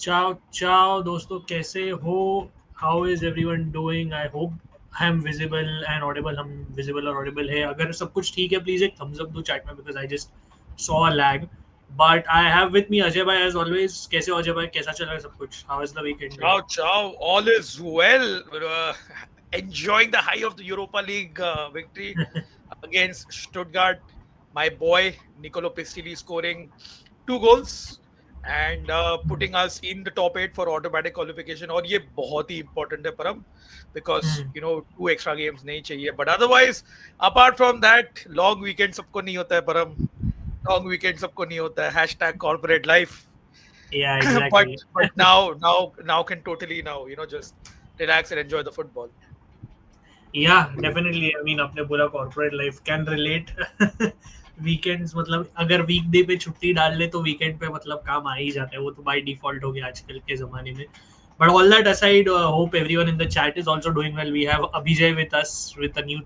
Ciao, ciao, दोस्तों कैसे हो? How is everyone doing? I hope I am visible and audible. हम visible और audible है. अगर सब कुछ ठीक है, please एक thumbs up दो chat में because I just saw a lag. But I have with me Ajay bhai as always. कैसे हो अजय भाई? कैसा चल रहा है सब कुछ? How is the weekend been? Ciao, ciao. All is well. Enjoying the high of the Europa League victory against Stuttgart. My boy Nicolo Pistilli scoring 2 goals and putting us in the top 8 for automatic qualification. और ये बहुत ही important है परम because Hmm. 2 extra games नहीं चाहिए. But otherwise, apart from that, long weekend सबको नहीं होता है परम. Long weekend सबको नहीं होता है. #corporate life. Yeah, but exactly. but now can totally just relax and enjoy the football. Yeah, definitely. I mean, अपने पूरा corporate life can relate. Weekends मतलब अगर वीकडे पे छुट्टी डाल ले तो वीकेंड पे मतलब काम आ ही जाता है वो तो बाय डिफॉल्ट हो गया आजकल के जमाने में but all that aside hope everyone in the chat is also doing well. We have Abhijay with us with a new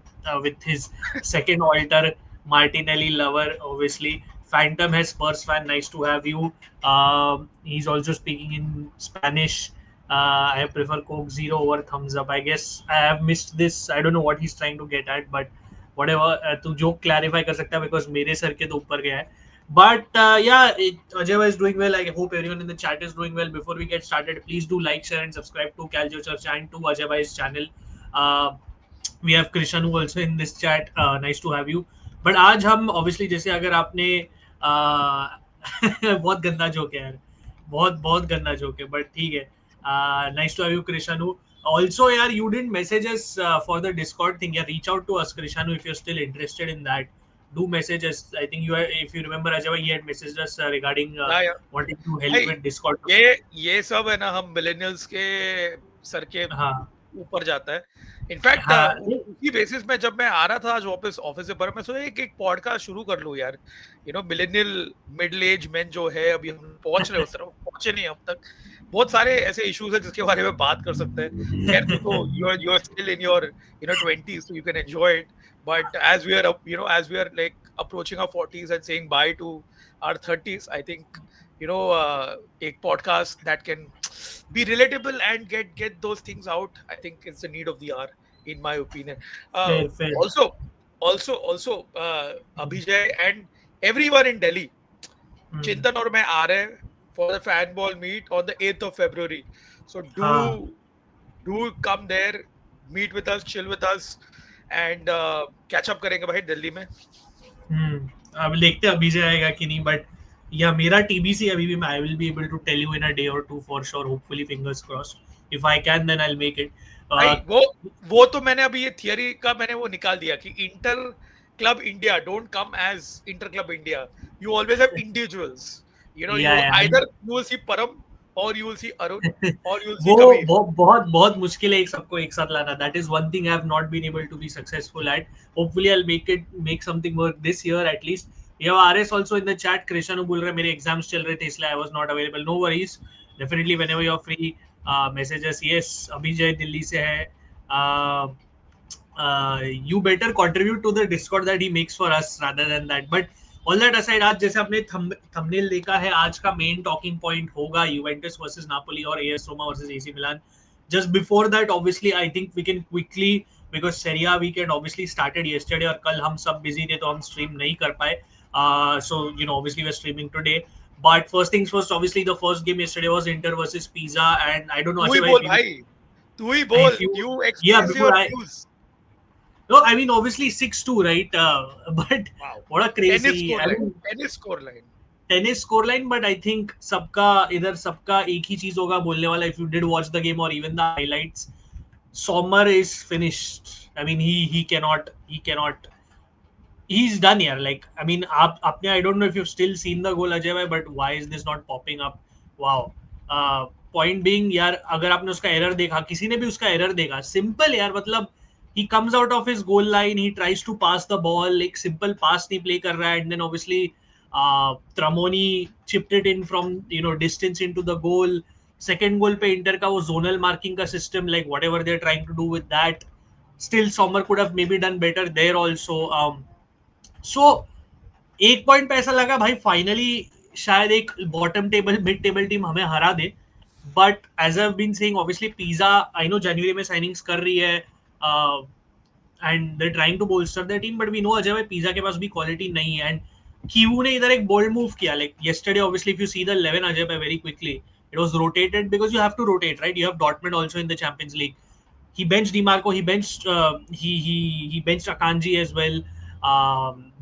with his second alter Martinelli lover obviously. Phantom has Spurs fan, nice to have you. He's also speaking in Spanish. I prefer Coke Zero over Thumbs Up. I guess I have missed this. I don't know what he's trying to get at, but whatever. तू जो clarify कर सकता है because मेरे sir के तो ऊपर गया है. But Ajay is doing well. I hope everyone in the chat is doing well. Before we get started, please do like, share, and subscribe to Calcio Church and to Ajay's channel. Uh, we have Krishan also in this chat. Nice to have you. But आज हम obviously जैसे अगर आपने बहुत गंदा joke है यार बहुत बहुत गंदा जोक है बट ठीक है nice to have you Krishnu also यार you didn't message us for the discord thing yeah reach out to us Krishanu if you're still interested in that do message us. I think you are, if you remember Ajay he had messaged us regarding Yeah. wanting to help भाई with discord. ये सब है ना हम millennials के sir के हाँ ऊपर जाता है. इनफैक्ट हाँ उसी बेसिस में जब मैं आ रहा था आज वापस ऑफिस से पर मैं सोचा एक पॉडकास्ट शुरू कर लूं यार. मिलेनियल मिडिल एज मेन जो है अभी हम पहुंच रहे हो, उस तरफ पहुंचे नहीं अब तक. बहुत सारे ऐसे इश्यूज है जिसके बारे में बात कर सकते हैं. खैर तू तो you are still in your 20s so you can enjoy it, but as we are as we are like approaching our 40s and saying bye to our 30s, I think a podcast that can be relatable and get those things out, I think it's the need of the hour, in my opinion. uh, fair fair. also Abhijay and everyone in Delhi, Hmm. Chintan और मैं आ रहे हैं for the fan ball meet on the 8th of February. So हाँ do come there, meet with us, chill with us, and catch up करेंगे भाई दिल्ली में. अब देखते हैं अभी से आएगा कि नहीं बट या मेरा टीबीसी अभी भी मैं I will be able to tell you in a day और two for sure hopefully fingers crossed if I can then I will make it. भाई वो तो मैंने अभी ये थियरी का मैंने वो निकाल दिया कि Inter club India don't come as Inter club India. You always have individuals. या you either you will see Param or you will see Arun or you will see वो Kabir. बहुत बहुत मुश्किल है एक सबको एक साथ लाना. That is one thing I have not been able to be successful at. Hopefully I will make something work this year at least. ये RS also in the chat Krishna बोल रहे मेरे एग्जाम्स चल रहे थे इसलिए I was not available. No worries definitely whenever you are free messages. Yes Abhijay Delhi से है. You better contribute to the Discord that he makes for us rather than that. But all that aside, आज जैसे आपने thumbnail देखा है आज का main talking point होगा Juventus versus Napoli और AS Roma versus AC Milan. Just before that, obviously, I think we can quickly because Serie-A weekend obviously started yesterday और कल हम सब busy थे तो हम stream नहीं कर पाए. So obviously we're streaming today. But first things first, obviously the first game yesterday was Inter versus Pisa, and I don't know तू ही Ajay बोल if you भाई, तू ही बोल, if you you yeah express before your I views. no, I mean obviously 6-2, right? But Wow. what a Tennis crazy. score I line. mean Tennis score line. tennis scoreline, but I think सबका इधर सबका एक ही चीज होगा बोलने वाला. If you did watch the game or even the highlights, Sommer is finished. I mean he cannot he's done here. Like I mean आप आपने I don't know if you've still seen the goal Ajay bhai, but why is this not popping up? Wow. Point being यार अगर आपने उसका error देखा किसी ने भी उसका एरर देखा सिंपल यार मतलब he comes out of his goal line, he tries to pass the ball, एक simple pass नहीं play कर रहा है, and then obviously Tramoni chipped it in from distance into the goal. Second goal पे inter का वो zonal marking का system, like whatever they're trying to do with that, still Sommer could have maybe done better there also. सो एक point पे ऐसा लगा भाई finally शायद एक bottom table mid table team हमें हरा दे. But as I've been saying, obviously Pisa, I know January में signings कर रही है, uh, and they're trying to bolster their team, but we know Ajay भाई पिज़्ज़ा के पास भी क्वालिटी नहीं है. एंड कीवू ने इधर एक बोल्ड मूव किया, like yesterday obviously if you see the 11 Ajay भाई very quickly it was rotated because you have to rotate, right? You have Dortmund also in the Champions League. He benched DiMarco, he benched Akanji as well.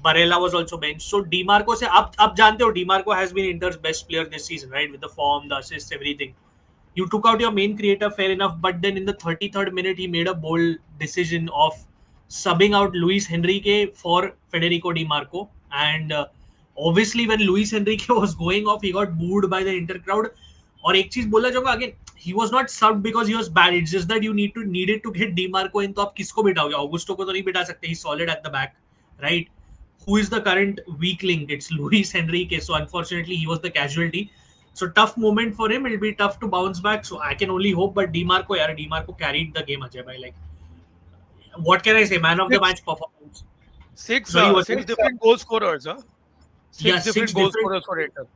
Barella was also benched. So DiMarco से आप जानते हो DiMarco has been Inter's best player this season, right? With the form, the assists, everything. You took out your main creator, fair enough, but then in the 33rd minute he made a bold decision of subbing out Luis Henrique for Federico Di Marco. And obviously when Luis Henrique was going off, he got booed by the Inter crowd. और एक चीज बोलना चाहूंगा, again, he was not subbed because he was bad. It's just that you needed to get Di Marco in. तो आप किसको बिठाओगे? Augusto को तो नहीं बिठा सकते. He's solid at the back, right? Who is the current weak link? It's Luis Henrique. So unfortunately, he was the casualty. So tough moment for him. It'll be tough to bounce back. So I can only hope. But Di Marco carried the game, Ajay bhai. Like, what can I say? Man of the match performance. Six different goal scorers, huh? Six different goal scorers for Inter.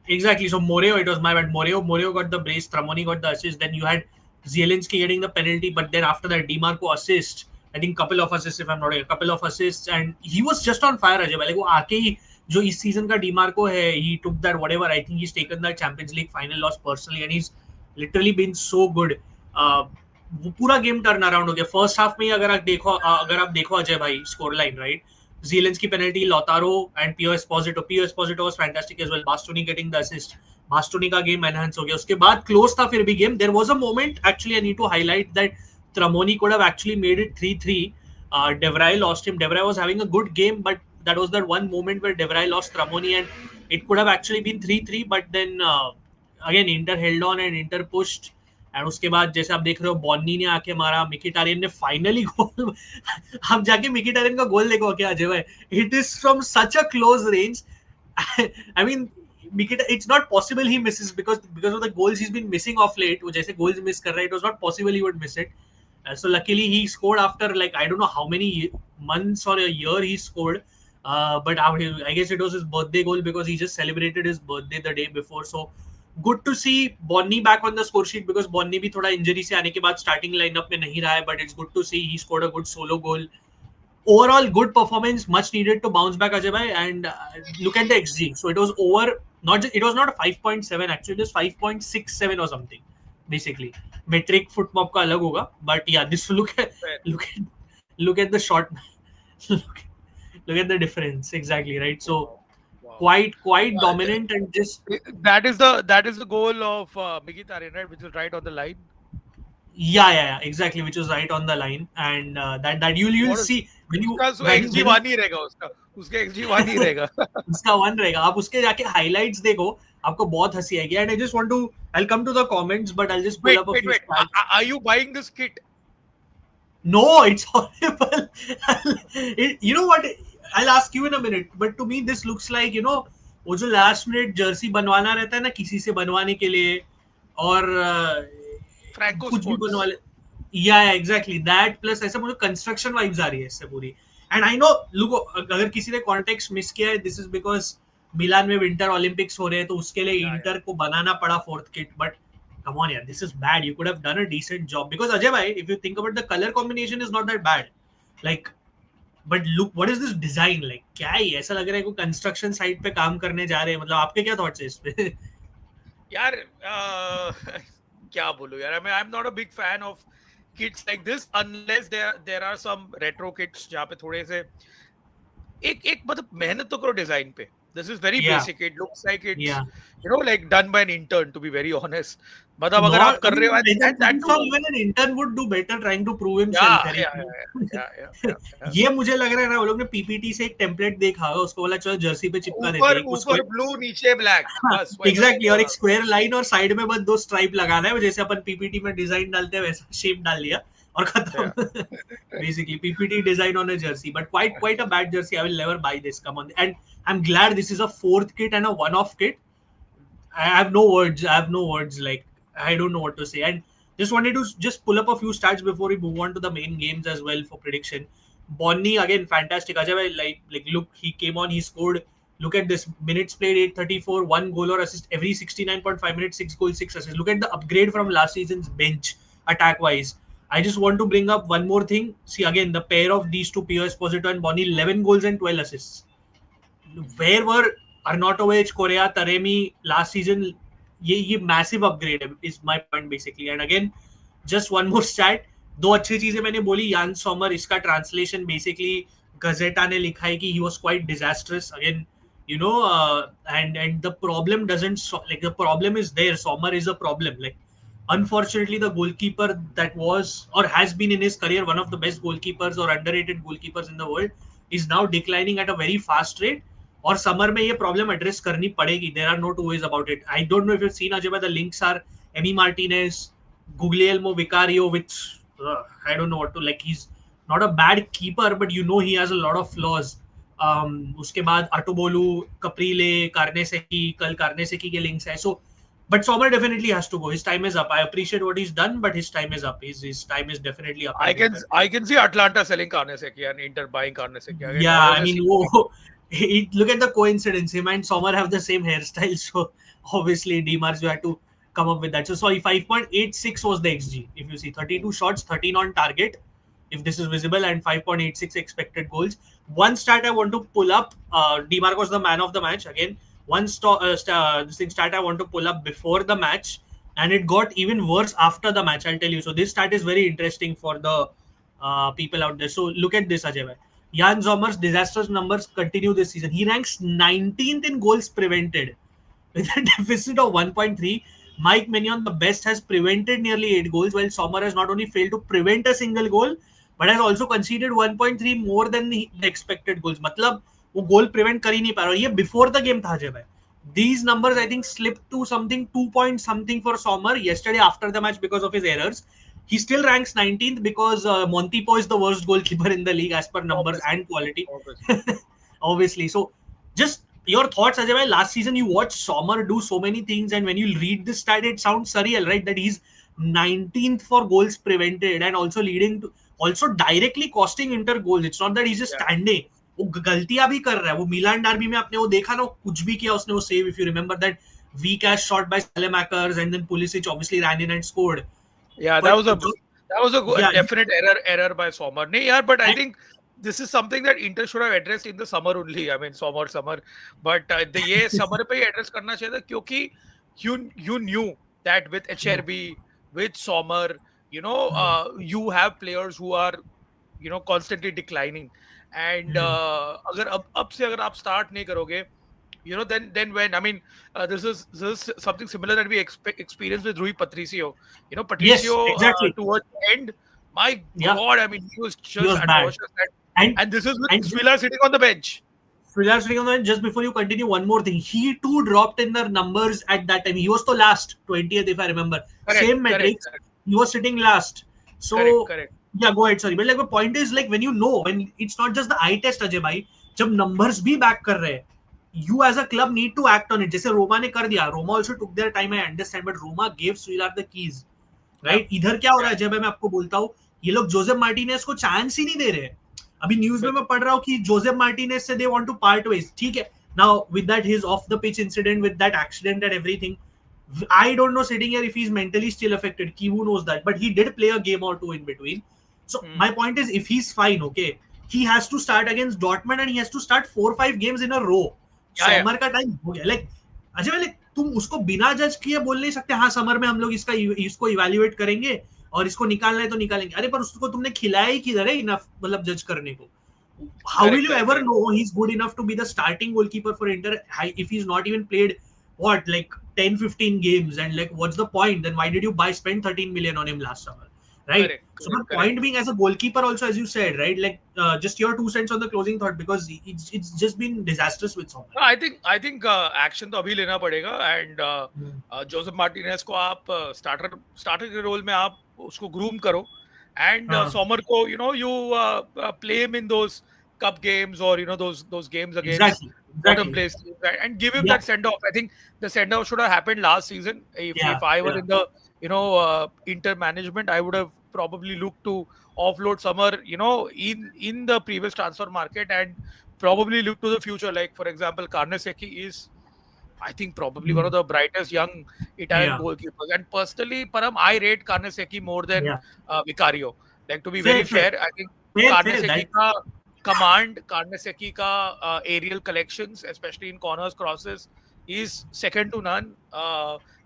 Exactly. So Moreo, it was my bad. Moreo got the brace. Tramoni got the assist. Then you had Zielinski getting the penalty. But then after that, Di Marco assist. I think couple of assists, if I'm not wrong, a couple of assists, and he was just on fire. Ajay, like वो आके ही जो इस season का डीमार्को है, he took that whatever. I think he's taken that Champions League final loss personally, and he's literally been so good. वो पूरा game turn around हो गया. फर्स्ट हाफ में ही अगर आप देखो अजय भाई score line, right? Zielinski penalty, Lautaro and Pio Esposito. Pio Esposito was fantastic as well. Bastoni getting the assist. Bastoni का game enhance हो गया. उसके बाद close था फिर भी game. There was a moment, actually I need to highlight that Tramoni could have actually made it 3-3. De Vrij lost him. De Vrij was having a good game, but that was that one moment where De Vrij lost Tramoni and it could have actually been 3-3. But then again Inter held on and Inter pushed. And उसके बाद जैसे आप देख रहे हो बॉन्नी ने आके मारा, मिकिटारियन ने फाइनली गोल. आप जाके मिकिटारियन का गोल देखो क्या अजय भाई, it is from such a close range. I mean it's not possible he misses because of the goals he's been missing off late. वो जैसे goals miss कर रहा है, it was not possible he would miss it. So luckily he scored after like I don't know how many months or a year he scored. But I guess it was his birthday goal because he just celebrated his birthday the day before. So good to see Bonni back on the score sheet because Bonni भी थोड़ा injury से आने के बाद starting lineup में नहीं रहा है. But it's good to see he scored a good solo goal. Overall good performance, much needed to bounce back Ajay bhai. And look at the XG. So it was over, it was not a 5.7 actually, it was 5.67 or something basically. Metric footmob का अलग होगा, but yeah, this look at the shot. look at the difference exactly, right? So quite dominant and just that is the goal of Mkhitaryan, right, which is right on the line. Yeah, exactly, which was right on the line. And that you'll see when you XG 1 ही रहेगा उसका XG 1 ही रहेगा. उसका 1 रहेगा. आप उसके जाके highlights देखो, आपको बहुत हंसी आएगी. And I just want to, I'll come to the comments, but I'll just pull up a few stats. Are you buying this kit? No, it's horrible. You know what, I'll ask you in a minute, but to me this looks like, you know, वो जो last minute jersey बनवाना रहता है ना किसी से बनवाने के लिए, और कुछ भी बनवा ले. Yeah, exactly that, plus ऐसा मुझे construction vibes आ रही है इससे पूरी. And I know, look, अगर किसी ने context miss किया है, this is because मिलान में winter Olympics हो रहे हैं, तो उसके लिए इंटर को बनाना पड़ा fourth kit. But come on yaar, this is bad. You could have done a decent job because Ajay bhai, if you think about the color combination is not that bad. Like, but look, what is this design like? क्या ही ऐसा लग रहा है कोई construction site पे काम करने जा रहे हैं. मतलब आपके क्या थॉट्स है इस पे? यार क्या बोलूं यार, I mean, I'm not a big fan of kits like this unless there are some retro kits जहाँ पे थोड़े से एक मतलब मेहनत तो करो डिजाइन पे. This is very basic. It looks like it's you know, like done by an intern, to be very honest. मतलब अगर आप कर रहे हो, even an intern would do better trying to prove himself. ये मुझे लग रहा है ना, वो लोग ने पीपीटी से एक टेम्पलेट देखा होगा, उसको बोला चलो जर्सी पे चिपका देते हैं, ऊपर ब्लू नीचे ब्लैक, बस एग्जैक्टली, और एक स्क्वायर लाइन और साइड में बस 2 स्ट्राइप लगाना है, जैसे अपन पीपीटी में डिजाइन डालते हैं वैसा शेप डाल लिया और खत्म. Basically PPT design on a jersey, but quite a bad jersey. I will never buy this. Come on. And I'm glad this is a 4th kit and a one-off kit. I have no words. Like, I don't know what to say. And just wanted to just pull up a few stats before we move on to the main games as well for prediction. Bonni again fantastic. Ajay, like look, he came on, he scored. Look at this: minutes played 834, 1 goal or assist every 69.5 minutes, 6 goals, 6 assists. Look at the upgrade from last season's bench attack wise. I just want to bring up one more thing. See again the pair of these two, Pio Esposito and Boni, 11 goals and 12 assists. Where were Arnautovic, Correa, Taremi last season? ये massive upgrade is my point basically. And again, just one more stat. दो अच्छी चीजें मैंने बोली. यान Sommer, इसका translation basically गजेटा ने लिखा है कि he was quite disastrous. Again, and the problem doesn't, like, the problem is there. Sommer is a problem. Like, unfortunately, the goalkeeper that was or has been in his career one of the best goalkeepers or underrated goalkeepers in the world is now declining at a very fast rate. और summer में ये problem address करनी पड़ेगी. There are no two ways about it. I don't know if you seen Ajay, the links are Emi Martinez, Guglielmo Vicario, which I don't know what to, like, he's not a bad keeper but he has a lot of flaws. उसके बाद अटोबोलू, कप्रीले, कार्नेसेकी, कल कार्नेसेकी के links है. So but Sommer definitely has to go. His time is up. I appreciate what he's done, but his time is up. His time is definitely up. I can see Atlanta selling Karneseki and Inter buying Karneseki. Yeah, I mean, look at the coincidence. Him and Sommer have the same hairstyle, so obviously DiMarzio had to come up with that. So sorry, 5.86 was the XG. If you see 32 shots, 13 on target, if this is visible, and 5.86 expected goals. One stat I want to pull up. DiMarco's the man of the match again. One stat I want to pull up before the match, and it got even worse after the match, I'll tell you. So this stat is very interesting for the people out there. So look at this, Ajay bhai. Jan Sommer's disastrous numbers continue this season. He ranks 19th in goals prevented with a deficit of 1.3. Mike Maignan, the best, has prevented nearly 8 goals, while Sommer has not only failed to prevent a single goal, but has also conceded 1.3 more than the expected goals. मतलब वो गोल prevent कर ही नहीं पा रहा. ये before the game था अजय भाई. These numbers I think slipped to something 2 point something for Sommer yesterday after the match because of his errors. He still ranks 19th because Montipo is the worst goalkeeper in the league as per numbers and quality. Obviously. So just your thoughts, Ajay bhai. Last season you watched Sommer do so many things, and when you read this stat, it sounds surreal, right? That he's 19th for goals prevented and also leading to, also directly costing Inter goals. It's not that he's just standing. वो गलतियां भी कर रहा है. वो मिलान derby में आपने वो देखा ना, कुछ भी किया उसने, वो save. If you remember that weak ass shot by Salemakers, and then Pulisic obviously ran in and scored. Yeah, that was a definite error by Sommer. Nee, yeah, but I think this is something that Inter should have addressed in the summer only. I mean, summer. But ये summer पे ही address करना चाहिए था, क्योंकि you knew that with HRB, with Sommer, you have players who are, constantly declining. And अगर अब से अगर आप start नहीं करोगे, then when, I mean, this is something similar that we experienced with Rui Patricio. Patricio, yes, exactly. Towards the end, my God, I mean, he was just atrocious. And this is with Svila sitting on the bench. Just before you continue, one more thing. He too dropped in the numbers at that time. He was the last, 20th if I remember. Same metrics. He was sitting last. So correct. Yeah, go ahead. Sorry, but like the point is, like, when when it's not just the eye test, Ajay bhai. जब numbers भी back कर रहे हैं, you as a club need to act on it. जैसे रोमा ने कर दिया. Roma also took their time, I understand, but Roma gave Svilar the keys, right? इधर क्या हो रहा है जब मैं आपको बोलता हूँ, ये लोग जोसेफ मार्टिनेज को चांस ही नहीं दे रहे. अभी न्यूज में मैं पढ़ रहा हूँ कि जोसेफ मार्टिनेज से they want to part ways. ठीक है. Now with that his off the pitch incident, with that accident and everything, I don't know sitting here if he's mentally still affected. Kivu knows that, but he did play a game or two in between. So my point is, if he's fine, okay, he has to start against Dortmund and he has to start 4-5 games in a row. Summer का time हो गया. Like Ajay भाई, तुम उसको बिना जज किए बोल नहीं सकते हाँ समर में हम लोग इसको इवैल्यूएट करेंगे और इसको निकालना है तो निकालेंगे. अरे पर उसको तुमने खिलाया ही किधर है इनफ, मतलब जज करने को. How will you ever know he's good enough to be the starting goalkeeper for Inter if he's not even played like 10-15 games, and like what's the point? Then why did you spend 13 million on him last summer? Right. So the point being, as a goalkeeper also, as you said, right, like just your 2 cents on the closing thought, because it's just been disastrous with Sommer. I think action तो अभी लेना पड़ेगा, and Joseph Martinez को आप starter के role में आप उसको groom करो, and Sommer को you play him in those cup games or those games against bottom place teams, and give him that send off. I think the send off should have happened last season. If I were in the Inter management, I would have probably looked to offload Sommer in the previous transfer market and probably look to the future. Like for example, Carnesecchi is, I think, probably one of the brightest young Italian Yeah, goalkeepers. And personally, Param, I rate Carnesecchi more than yeah. Vicario. Like, to be very Fair, fair, fair, I think fair. Carnesecchi That. ka command, Carnesecchi ka aerial collections, especially in corners, crosses, is second to none.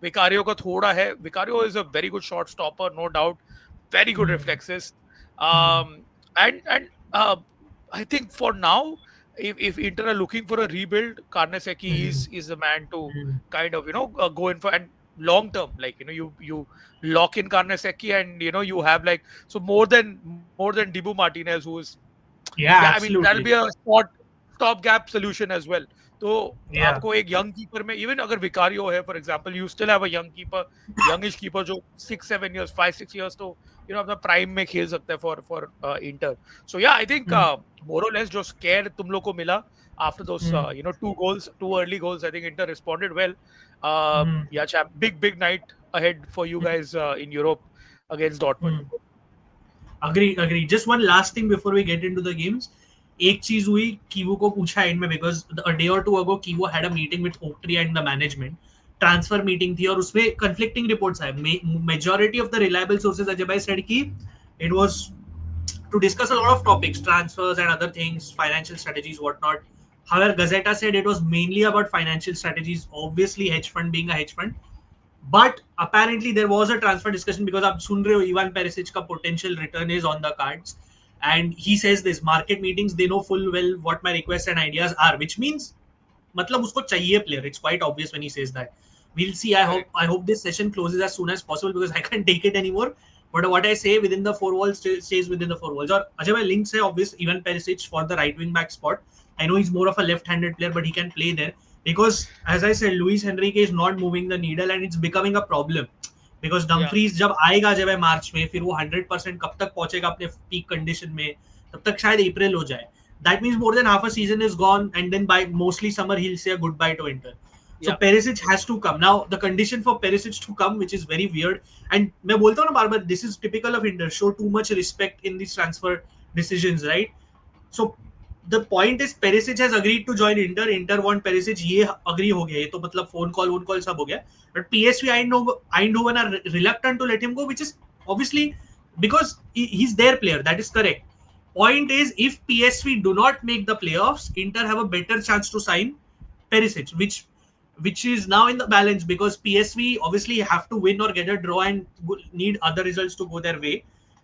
Vicario ka thoda hai. Vicario is a very good shot stopper, no doubt. Very good Mm, reflexes. mm, And I think for now, if Inter are looking for a rebuild, Carnesecchi mm, is the man to mm. kind of go in for, and long term, like you lock in Carnesecchi, and you have like, so more than Dibu Martinez, who is, Yeah, yeah, I mean, that'll absolutely. be a spot stop gap solution as well. तो Yeah. आपको एक young keeper में, even अगर Vicario है for example, you still have a young keeper, youngish keeper जो 6-7 years 5-6 years तो अपना prime में खेल सकता है फॉर इंटर. सो या आई थिंक Mm, मोर और लेस जो स्केयर तुम लोग को मिला after those mm, two early goals, I think Inter responded well. mm, Yeah, chap, big night ahead for you guys in Europe against Dortmund. mm. Agree. Just one last thing before we get into the games. एक चीज हुई, कीवो को पूछा end में, because a day और two ago Chivu had a meeting with Oaktree and the management. Transfer meeting थी और उसमें कंफ्लिक्टिंग रिपोर्ट्स आए. Majority of the reliable sources Ajay भाई सेड की it was to discuss a lot of topics, transfers and other things, financial strategies, whatnot. However, Gazeta said it was mainly about financial strategies, obviously hedge fund being a hedge fund. But apparently there was a transfer discussion because आप सुन रहे हो Ivan Perisic का potential return is on the cards. And he says this, market meetings, they know full well what my requests and ideas are, which means मतलब उसको चाहिए player. It's quite obvious when he says that. We'll see. Correct. I hope this session closes as soon as possible because I can't take it anymore. But what I say within the four walls stays within the four walls. और अजय भाई links है obvious Ivan Perisic for the right wing back spot. I know he's more of a left-handed player, but he can play there because, as I said, Luis Enrique is not moving the needle and it's becoming a problem. Because Yeah. Dumfries जब आएगा जब है मार्च में, फिर वो 100% कब तक पहुंचेगा अपने पीक कंडीशन में, तब तक शायद अप्रैल हो जाए. That means more than half a season is gone, and then by mostly summer he'll say a goodbye to Inter. So Yeah. Perisic has to come. Now the condition for Perisic to come, which is very weird, and मैं बोलता हूँ ना बार बार, this is typical of Inter, show too much respect in these transfer decisions, right? So the point is Perisic has agreed to join Inter. Inter want Perisic, ये agree हो गया, ये तो मतलब phone call सब हो गया. But PSV Eindhoven are reluctant to let him go, which is obviously because he's their player. That is correct. Point is, if PSV do not make the playoffs, Inter have a better chance to sign Perisic, which is now in the balance because PSV obviously have to win or get a draw and need other results to go their way.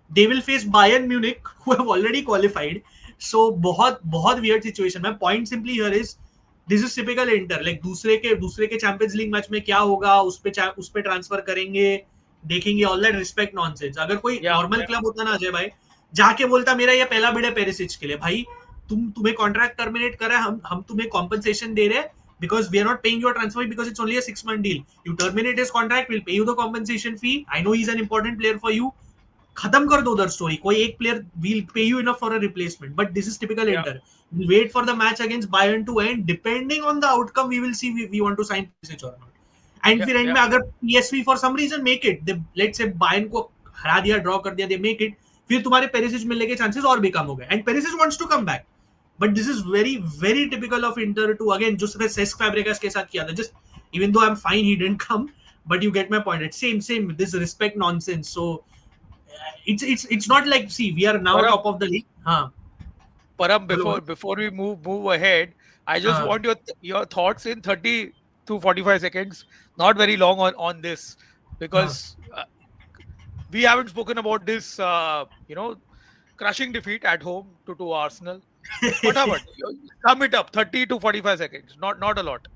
They will face Bayern Munich, who have already qualified. So बहुत weird situation. My point simply here is this is typical Inter. Like दूसरे के champions league match में क्या होगा, उस पे transfer करेंगे, देखेंगे, all that respect nonsense. अगर कोई नॉर्मल क्लब होता ना अजय भाई, जाके बोलता मेरा ये पहला बिड है पेरिसिच के लिए, भाई तुम्हें कॉन्ट्रैक्ट टर्मिनेट कर रहा है, हम तुम्हें कॉम्पनसेशन दे रहे हैं because we are not paying your transfer because it's only a 6-month deal. You terminate his contract, we'll pay you the compensation fee. I know he's an important player for you. खत्म कर दो उधर story. कोई एक player will pay you enough for a replacement, but this is typical Yeah. Inter. We'll wait for the match against Bayern to end. Depending on the outcome, we will see we want to sign Perisic or not. And Yeah. फिर and Yeah. में अगर PSV for some reason make it, they let's say Bayern को हरा दिया, draw कर दिया, they make it, फिर तुम्हारे पेरिसिच मिलने के चांसेस और भी कम हो गए. And Perisic wants to come back, but this is very typical of Inter to again जो सेस्क फैब्रिकास के साथ किया था. Just even though I am fine he didn't come, but you get my point. It's same this respect nonsense. So it's not like, see, we are now top of the league. Param, बोलो. before we move ahead, I just want your thoughts in 30 to 45 seconds, not very long on this, because we haven't spoken about this crushing defeat at home to Arsenal. Whatever, sum it up, 30 to 45 seconds, not a lot.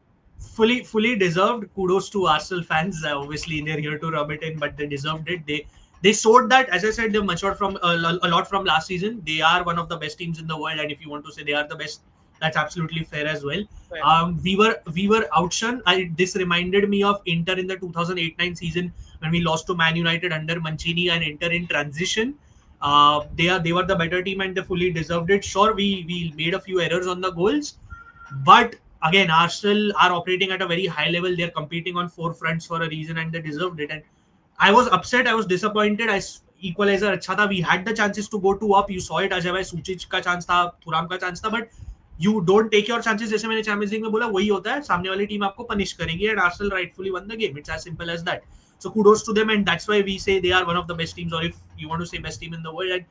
Fully deserved. Kudos to Arsenal fans. Obviously they're here to rub it in, but they deserved it. They showed that, as I said, they've matured from a lot from last season. They are one of the best teams in the world, and if you want to say they are the best, that's absolutely fair as well. Fair. We were outshone. This reminded me of Inter in the 2008-9 season when we lost to Man United under Mancini and Inter in transition. They were the better team and they fully deserved it. Sure, we made a few errors on the goals, but again, Arsenal are operating at a very high level. They're competing on four fronts for a reason, and they deserved it. And I was upset. I was disappointed. Equalizer अच्छा था. We had the chances to go 2 up. You saw it. Ajay bhai, Suchic का chance था, Thuram का chance था, but you don't take your chances. जैसे मैंने champions league में बोला वही होता है, सामने वाली टीम आपको पनिश करेगी and Arsenal rightfully won the game. It's as simple as that. So kudos to them, and that's why we say they are one of the best teams, or if you want to say best team in the world. And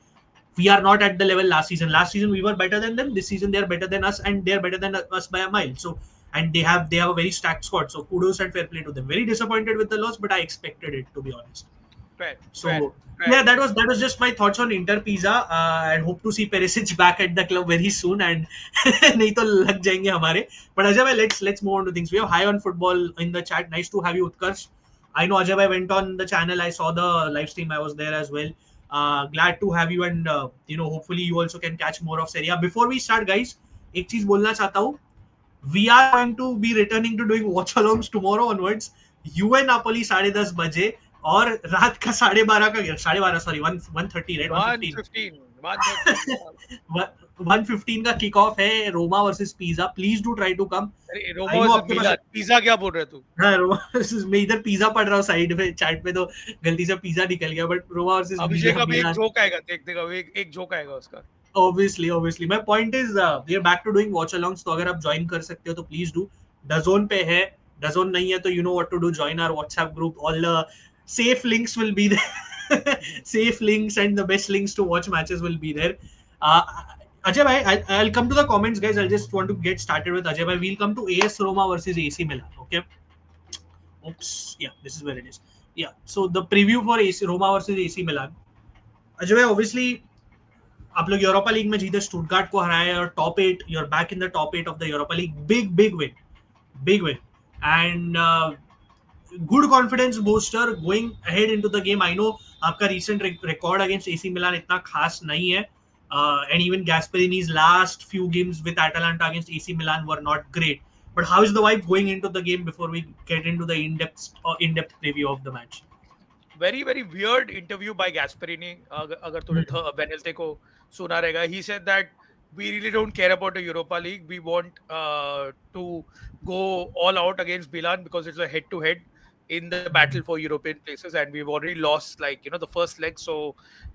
we are not at the level last season. Last season we were better than them. This season they are better than us, and they are better than us by a mile. So, and they have a very stacked squad. So kudos and fair play to them. Very disappointed with the loss, but I expected it, to be honest. Fair, So fair. yeah, that was just my thoughts on Inter Pisa. And hope to see Perisic back at the club very soon. And नहीं तो लग जाएंगे हमारे. But Ajay bhai, let's move on to things. We have High on Football in the chat. Nice to have you, Utkarsh. I know Ajay bhai went on the channel. I saw the live stream. I was there as well. Glad to have you, and hopefully you also can catch more of Serie A. Before we start, guys, एक चीज बोलना चाहता हूँ. We are going to be returning to doing watch-alongs tomorrow onwards. Juve Napoli 10:30 बजे और रात का 12:30 का 12:30 सॉरी 1:30 राइट 1:15 का किक ऑफ है Roma versus Pisa. Please do try to come. Roma versus Milan. Pisa क्या बोल रहे तू? हां, रोमा वर्सेस, मैं इधर पिज़ा पढ़ रहा हूं साइड पे चैट पे तो गलती से पिज़ा निकल गया, बट रोमा वर्सेस अभिषेक का भी एक जोक आएगा, देख देगा एक जोक आएगा उसका. Obviously my point is we are back to doing watch alongs. तो अगर आप ज्वाइन कर सकते हो तो प्लीज डू. डज़ोन पे है, डज़ोन नहीं है तो you know what to do. Join our WhatsApp group. All the safe links will be there. Safe links and the best links to watch matches will be there. Ajay bhai, I'll come to the comments, guys. I just want to get started with Ajay bhai. We'll come to AS Roma versus AC Milan. Okay. Oops. Yeah, this is where it is. Yeah. So the preview for AC Roma versus AC Milan. Ajay bhai, obviously आप लोग Europa league में जीते, Stuttgart को हराए और top 8, you are back in the top 8 of the Europa League. Big win and good confidence booster going ahead into the game. I know आपका recent record against AC Milan इतना खास नहीं है, and even Gasperini's last few games with Atalanta against AC Milan were not great. But how is the vibe going into the game before we get into the in depth preview of the match? very weird interview by Gasperini. अगर तूने Wednesday को सुना रहेगा, he said that we really don't care about the Europa League. We want to go all out against Milan because it's a head-to-head in the battle for European places, and we've already lost the first leg. So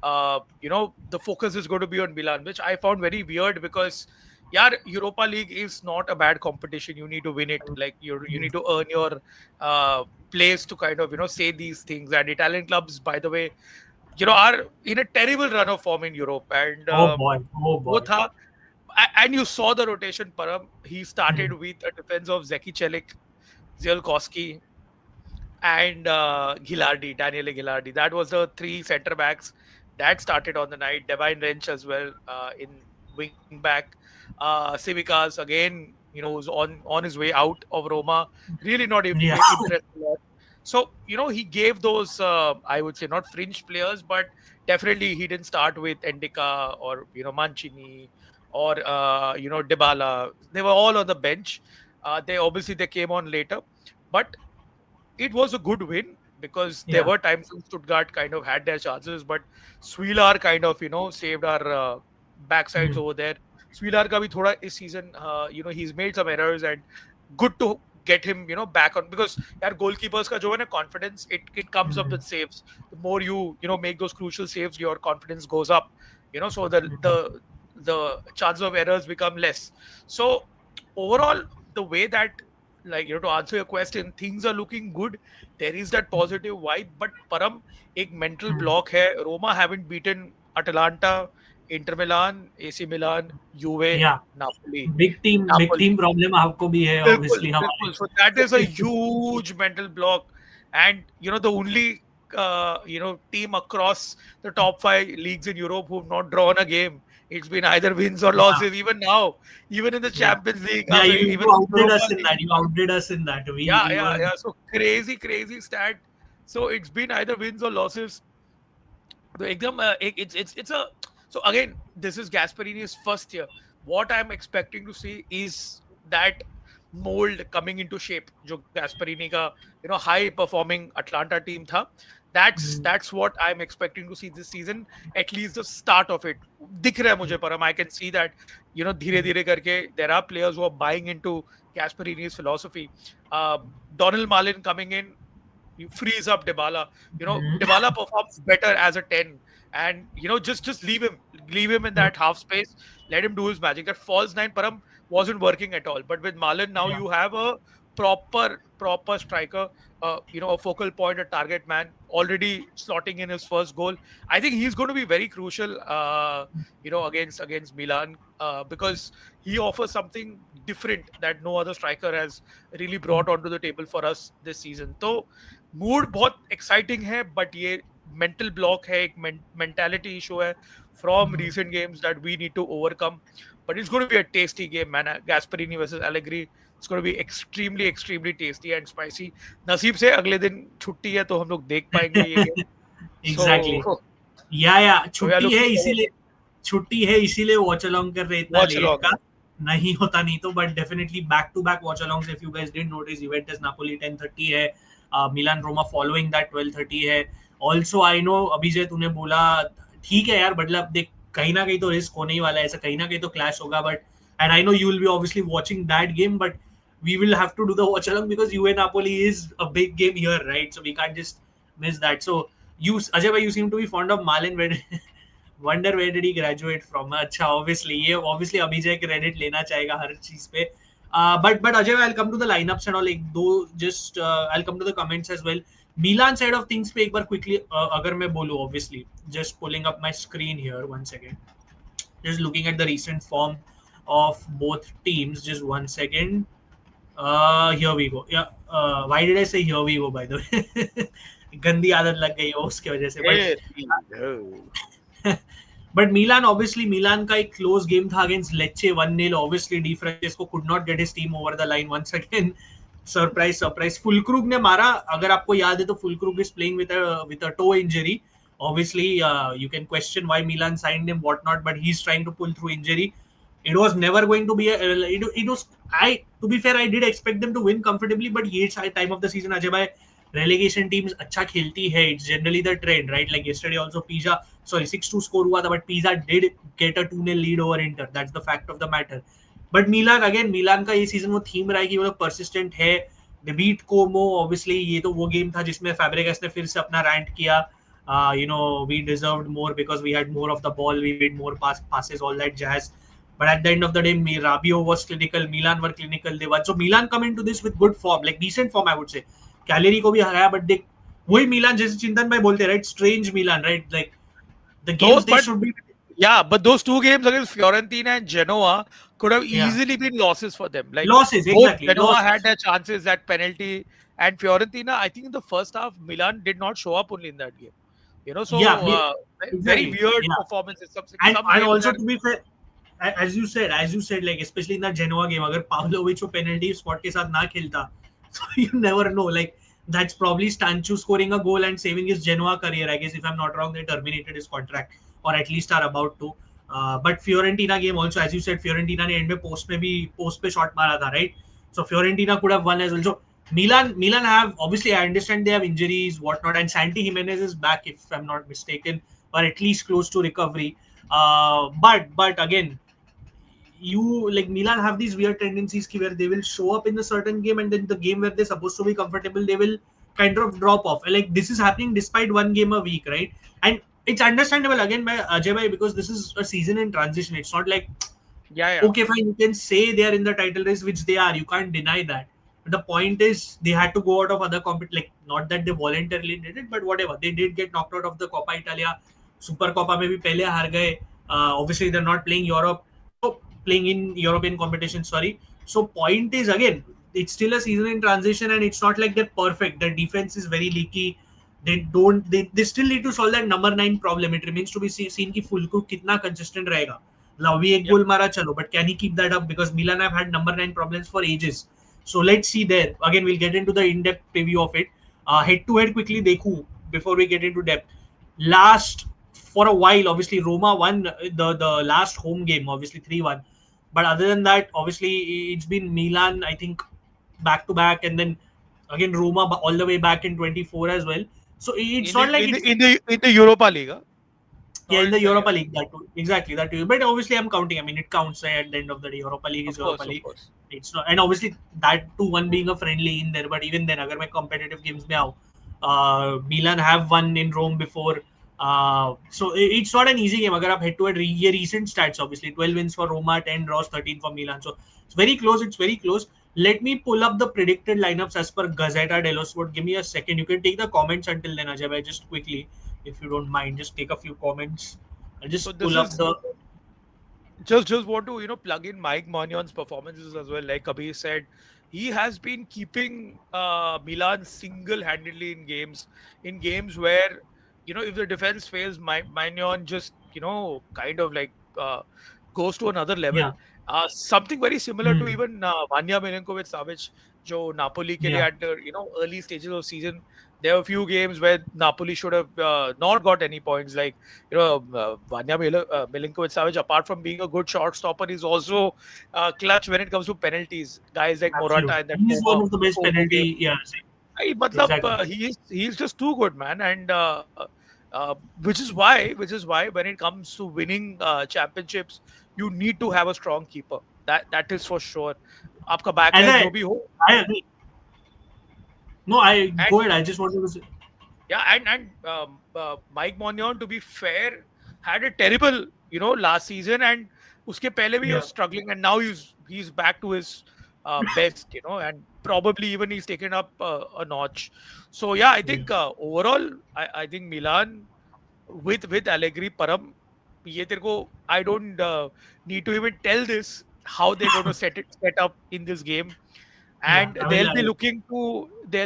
the focus is going to be on Milan, which I found very weird because Europa League is not a bad competition. You need to win it. Like you need to earn your place to kind of say these things. And Italian clubs, by the way, are in a terrible run of form in Europe. And oh boy. And you saw the rotation, Param. He started with a defense of Zeki Celik, Zielkowski, and Daniele Ghilardi. That was the three center backs that started on the night. Devine Wrench as well in wing back. Civicas again, was on his way out of Roma. Really not impressed a lot. So he gave those I would say not fringe players, but definitely he didn't start with Endika or Mancini or Dybala. They were all on the bench. They came on later, but it was a good win because there were times when Stuttgart kind of had their chances, but Swilar kind of saved our backsides over there. Swilar का भी थोड़ा इस season he's made some errors, and good to get him back on, because goalkeepers का जो है ना confidence, it comes up with saves. The more you make those crucial saves, your confidence goes up, so the chances of errors become less. So overall, the way that to answer your question, things are looking good. There is that positive vibe, but Param, एक mental block है. Roma haven't beaten Atalanta, Inter Milan, AC Milan, Juve, Napoli. Big team problem आपको भी है obviously. So that is a huge mental block, and the only team across the top 5 leagues in Europe who've not drawn a game. It's been either wins or losses. Even now, even in the Champions League. Yeah, you outdid us in that. You outdid us in that. Yeah. So crazy stat. So it's been either wins or losses. So again, this is Gasperini's first year. What I'm expecting to see is that mold coming into shape. जो Gasperini का high performing Atlanta team था. That's what I'm expecting to see this season. At least the start of it. दिख रहा है मुझे, Param. I can see that धीरे-धीरे करके there are players who are buying into Gasperini's philosophy. Donald Malin coming in, frees up Dybala. Dybala performs better as a 10. And just leave him in that half space, let him do his magic. That false 9, Param, wasn't working at all. But with Milan now, Yeah. you have a proper striker, a focal point, a target man, already slotting in his first goal. I think he's going to be very crucial, against Milan, because he offers something different that no other striker has really brought onto the table for us this season. So mood बहुत exciting है, but ये mental block है, एक mentality issue है from recent games that we need to overcome. But it's going to be a tasty game, man. Gasperini versus Allegri. It's going to be extremely tasty and spicy. नसीब से अगले दिन छुट्टी है तो हम लोग देख पाएंगे ये गेम. Exactly. So या so we are छुट्टी है looking forward. इसीलिए छुट्टी है इसीलिए वॉच अलोंग कर रहे इतना Watch लेट along. का नहीं होता नहीं तो but definitely back to back watchalongs if you guys didn't notice Juventus Napoli 10:30 है मिलान रोमा फॉलोइंग दैट 12:30 है आल्सो आई नो अभिजय तूने बोला ठीक है यार मतलब देख कहीं ना कहीं तो रिस्क होने ही वाला है ऐसा कहीं ना कहीं तो क्लैश होगा but and I know you will be obviously watching that game but we will have to do the watch along because UA Napoli is a big game here, right? So we can't just miss that. So you, Ajay bhai, you seem to be fond of Malin. Wonder where did he graduate from? अच्छा, obviously Abhijay credit लेना चाहेगा हर चीज पे. But Ajay, I'll come to the lineups and all. एक दो just I'll come to the comments as well. Milan side of things पे एक बार quickly अगर मैं बोलूँ, obviously just pulling up my screen here 1 second. Just looking at the recent form of both teams. Just 1 second. Here we go. Yeah. Why did I say here we go? By the way, गंदी आदत लग गई है उसके वजह से. But Milan, obviously, Milan का एक close game था against Lecce 1-0. Obviously, Di Francesco could not get his team over the line once again. Surprise. Fulkrug ने मारा. अगर आपको याद है तो Fulkrug is playing with a toe injury. Obviously, you can question why Milan signed him, whatnot, but he's trying to pull through injury. It was never going to be to be fair, I did expect them to win comfortably, but ये time of the season, Ajay bhai, relegation teams अच्छा खेलती है. It's generally the trend, right? Like yesterday also Pisa, 6-2 score हुआ था, but Pisa did get a 2-0 lead over Inter. That's the fact of the matter. But Milan का ये season वो theme रहा है कि वो लोग persistent है. They beat Como, obviously ये तो वो game था जिसमें Fabregas ने फिर से अपना rant किया. We deserved more because we had more of the ball, we made more passes, all that jazz. But at the end of the day, Rabiot was clinical, Milan were clinical, they won. So Milan come into this with good form, like decent form, I would say. Cagliari को भी हराया, but देख वही Milan जैसे चिंतन भाई बोलते हैं, right? Strange Milan, right? Like the games they should be. Yeah, but those two games against Fiorentina and Genoa could have easily been losses for them. Like losses, exactly. Genoa losses. had their chances at penalty, and Fiorentina, I think in the first half, Milan did not show up only in that game. So exactly. very weird performances. And also to be fair, as you said, like especially in that Genoa game, अगर Pavlovic वो penalty spot के साथ ना खेलता, so you never know. Like that's probably Stanchu scoring a goal and saving his Genoa career. I guess if I'm not wrong, they terminated his contract or at least are about to. But Fiorentina game also, as you said, Fiorentina ने end में post पे shot मारा था, right? So Fiorentina could have won as well. So Milan have, obviously I understand they have injuries, whatnot, and Santi Jimenez is back if I'm not mistaken, or at least close to recovery. But again, Milan have these weird tendencies where they will show up in a certain game and then the game where they're supposed to be comfortable, they will kind of drop off. Like this is happening despite one game a week, right? And it's understandable again by Ajay bhai because this is a season in transition. It's not like okay, fine, you can say they are in the title race, which they are. You can't deny that. But the point is they had to go out of other like not that they voluntarily did it, but whatever. They did get knocked out of the Coppa Italia. Super Coppa में भी पहले हार गए. Obviously they're not playing Europe. Playing in European competition, sorry. So point is again, it's still a season in transition and it's not like they're perfect. Their defense is very leaky. They still need to solve that number 9 problem. It remains to be seen कि Fulkrug कितना consistent रहेगा. Lavi एक goal मारा चलो, but can he keep that up? Because Milan have had number 9 problems for ages. So let's see there. Again, we'll get into the in-depth preview of it. Head to head quickly देखूं before we get into depth. Last for a while, obviously Roma won the last home game, obviously 3-1. But other than that, obviously it's been Milan, I think, back to back, and then again Roma all the way back in 24 as well. So it's not like in the Europa League. Yeah, in the Europa League, that too. Exactly, that too. But obviously, I'm counting. I mean, it counts at the end of the day. Europa League is Europa League. It's not, and obviously that too, one being a friendly in there. But even then, अगर मैं competitive games में आऊँ, Milan have won in Rome before. So it's not an easy game. अगर आप head to head ये recent stats obviously 12 wins for Roma, 10 draws, 13 for Milan. So it's very close. It's very close. Let me pull up the predicted lineups as per Gazzetta dello Sport. Give me a second. You can take the comments until then, Ajay bhai, just quickly, if you don't mind. Just take a few comments. I'll So just this pull up is the. just want to plug in Mike Magnon's performances as well. Like Kabir said, he has been keeping Milan single-handedly in games where if the defense fails, Magnon just kind of like goes to another level. Yeah. Something very similar to Hmm. even Vanya Milinkovic-Savic, जो Napoli के लिए Yeah. at the early stages of season. There were a few games where Napoli should have not got any points. Like Vanya Milinkovic-Savic, apart from being a good shot stopper, is also clutch when it comes to penalties. Guys like Morata Absolutely. in that He's one of the best Como game. penalty. Yeah. Matlab, Exactly. he's just too good, man, and which is why when it comes to winning championships, you need to have a strong keeper. That is for sure. आपका As backline जो भी हो, I agree. No, I and go ahead. I just wanted to say. yeah, and Mike Magnon, to be fair, had a terrible last season, and uske pehle bhi he Yeah. was struggling, and now he's back to his best, and probably even he's taken up a notch. So yeah, I Yeah. think overall, I think Milan with Allegri, Param, ये तेरे को I don't need to even tell this how they're going to set up in this game, Yeah. and I mean, they'll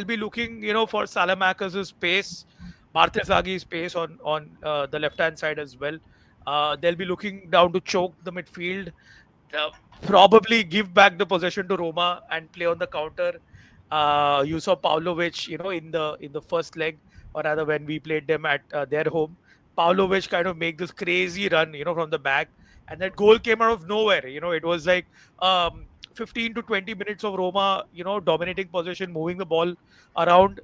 be looking for Salamakers' pace, Bartesagi's pace on the left hand side as well. They'll be looking down to choke the midfield, uh, probably give back the possession to Roma and play on the counter. You saw Pavlovic, in the first leg, or rather when we played them at their home. Pavlovic kind of make this crazy run, from the back, and that goal came out of nowhere. It was like 15 to 20 minutes of Roma, dominating possession, moving the ball around,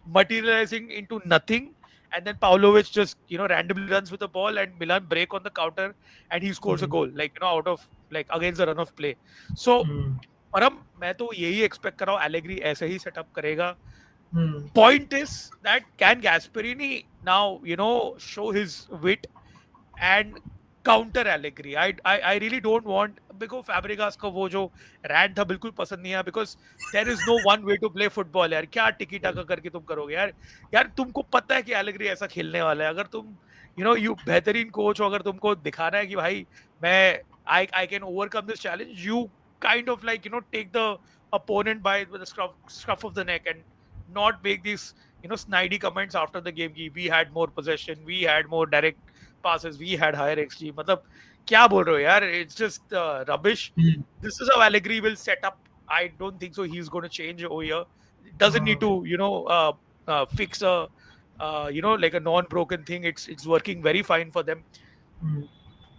materializing into nothing. And then Pavlovic just, randomly runs with the ball, and Milan break on the counter, and he scores a mm, goal, like, out of, like, against the run of play. So, mm, परम मैं तो यही expect कर रहा हूँ Allegri ऐसे ही setup करेगा. mm, Point is that can Gasperini now, show his wit and counter Allegri. I really don't want, because Fabregas का वो जो rant था बिल्कुल पसंद नहीं है, because there is no one way to play football यार. क्या टिकी टाका करके तुम करोगे यार. यार तुमको पता है कि Allegri ऐसा खेलने वाला है. अगर तुम you बेहतरीन कोच हो, अगर तुमको दिखाना है कि भाई मैं I can overcome this challenge, you kind of like take the opponent by with the scruff of the neck, and not make these snidey comments after the game कि we had more possession, we had more direct passes, we had higher XG. मतलब क्या बोल रहे हो यार? It's just rubbish. mm, This is how Allegri will set up. I don't think so he's going to change over here. It doesn't need to fix a like a non-broken thing. It's working very fine for them. mm.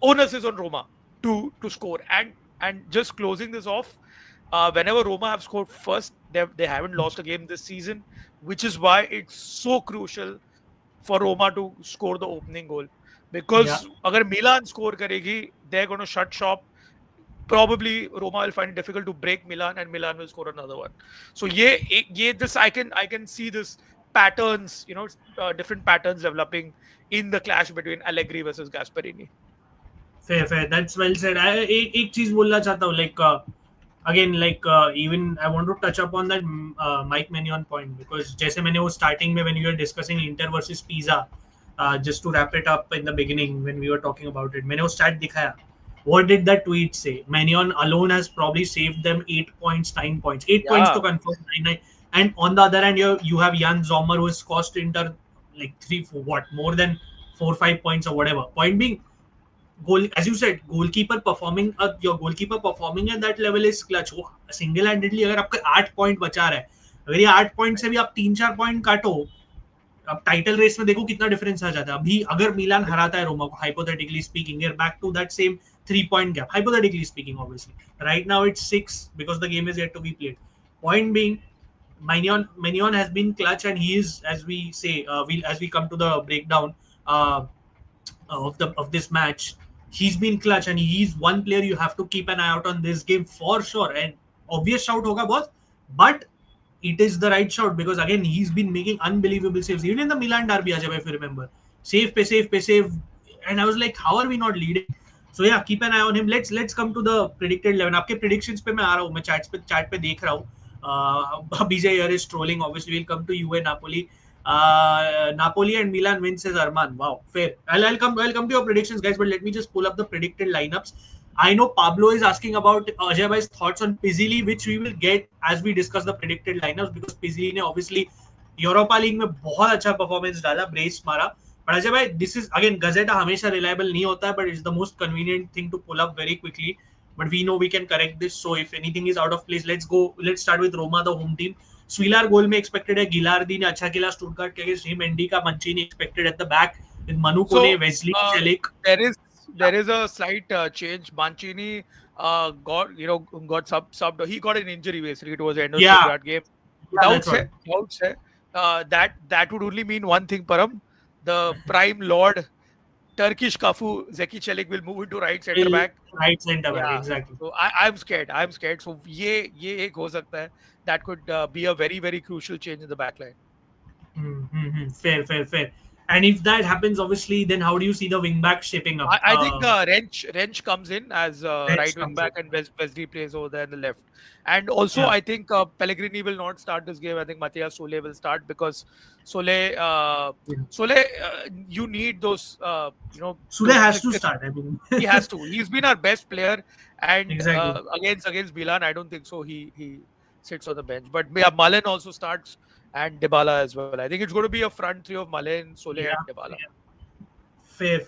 Onus is on Roma to score. And just closing this off, whenever Roma have scored first, they haven't lost a game this season, which is why it's so crucial for Roma to score the opening goal. Yeah. Because agar Milan score karegi, they're going to shut shop. Probably Roma will find it difficult to break Milan, and Milan will score another one. So this I can see this patterns, different patterns developing in the clash between Allegri versus Gasperini. Fair. That's well said. एक चीज बोलना चाहता हूँ, like again, like even I want to touch up on that Mike Maignan point, because जैसे मैंने वो starting में when we were discussing Inter versus Pisa, just to wrap it up in the beginning when we were talking about it, मैंने वो stat दिखाया. What did that tweet say? Maignan alone has probably saved them 8 points, 9 points. 8 points Yeah. to confirm 9. And on the other hand, you have Jan Sommer, who has cost Inter like 3, 4, what, more than 4, 5 points or whatever. Point being, goal, as you said, your goalkeeper performing at that level is clutch. वो single handedly अगर आपके 8 point बचा रहा है, अगर ये 8 point से भी आप 3-4 पॉइंट काटो, अब टाइटल रेस में देखो कितना डिफरेंस आ जाता है. अभी अगर मिलान हराता है रोमा को, hypothetically speaking, we are back to that same 3 point gap, hypothetically speaking. Obviously right now it's 6 because the game is yet to be played. Point being, Maignan has been clutch, and he is, as we say, as we come to the breakdown uh, of this match, he's been clutch, and he's one player you have to keep an eye out on this game for sure. And obvious shout hoga boss, but it is the right shout, because again he's been making unbelievable saves even in the Milan derby, Ajay, if you remember. save, and I was like, how are we not leading? So yeah, keep an eye on him. Let's come to the predicted 11. आपके predictions पे मैं आ रहा हूँ, मैं chat पे देख रहा हूँ. BJ here is trolling. Obviously, we'll come to Juve, Napoli. Napoli and Milan wins, says Arman. Wow, fair. I'll come to your predictions, guys. But let me just pull up the predicted lineups. I know Pablo is asking about Ajay Bhai's thoughts on Pizzili, which we will get as we discuss the predicted lineups, because Pizzili ने obviously Europa league में बहुत अच्छा performance डाला, brace मारा. But Ajay भाई, this is again, गजेटा हमेशा reliable नहीं होता है, but it's the most convenient thing to pull up very quickly. But we know we can correct this. So if anything is out of place, let's start with Roma, the home team. Svilar goal में expected है, Gilardi ने अच्छा खेला Stuttgart के against him, Andy का मंचीनी expected at the back with Manu Kone, Wesley, Celik. There is a slight change. Mancini got subbed. He got an injury basically towards the end of that game. Doubts hai. That would only mean one thing, Param. The prime lord Turkish Cafu Zeki Çelik will move into right center back. Right center back, exactly. So I'm scared. So ये एक हो सकता है. That could be a very very crucial change in the back line. Fair. And if that happens, obviously, then how do you see the wing back shaping up? I think Wrench comes in as right wing back, and Wesley plays over there in the left. And also, I think Pellegrini will not start this game. I think Matthias Sole will start, because Sole, you need those, Sole has to start. I mean, he has to. He's been our best player, and against Milan, I don't think so. He sits on the bench. But Malen also starts, and Dybala as well. I think it's going to be a front three of Malen, Sole, and Dybala. Fair.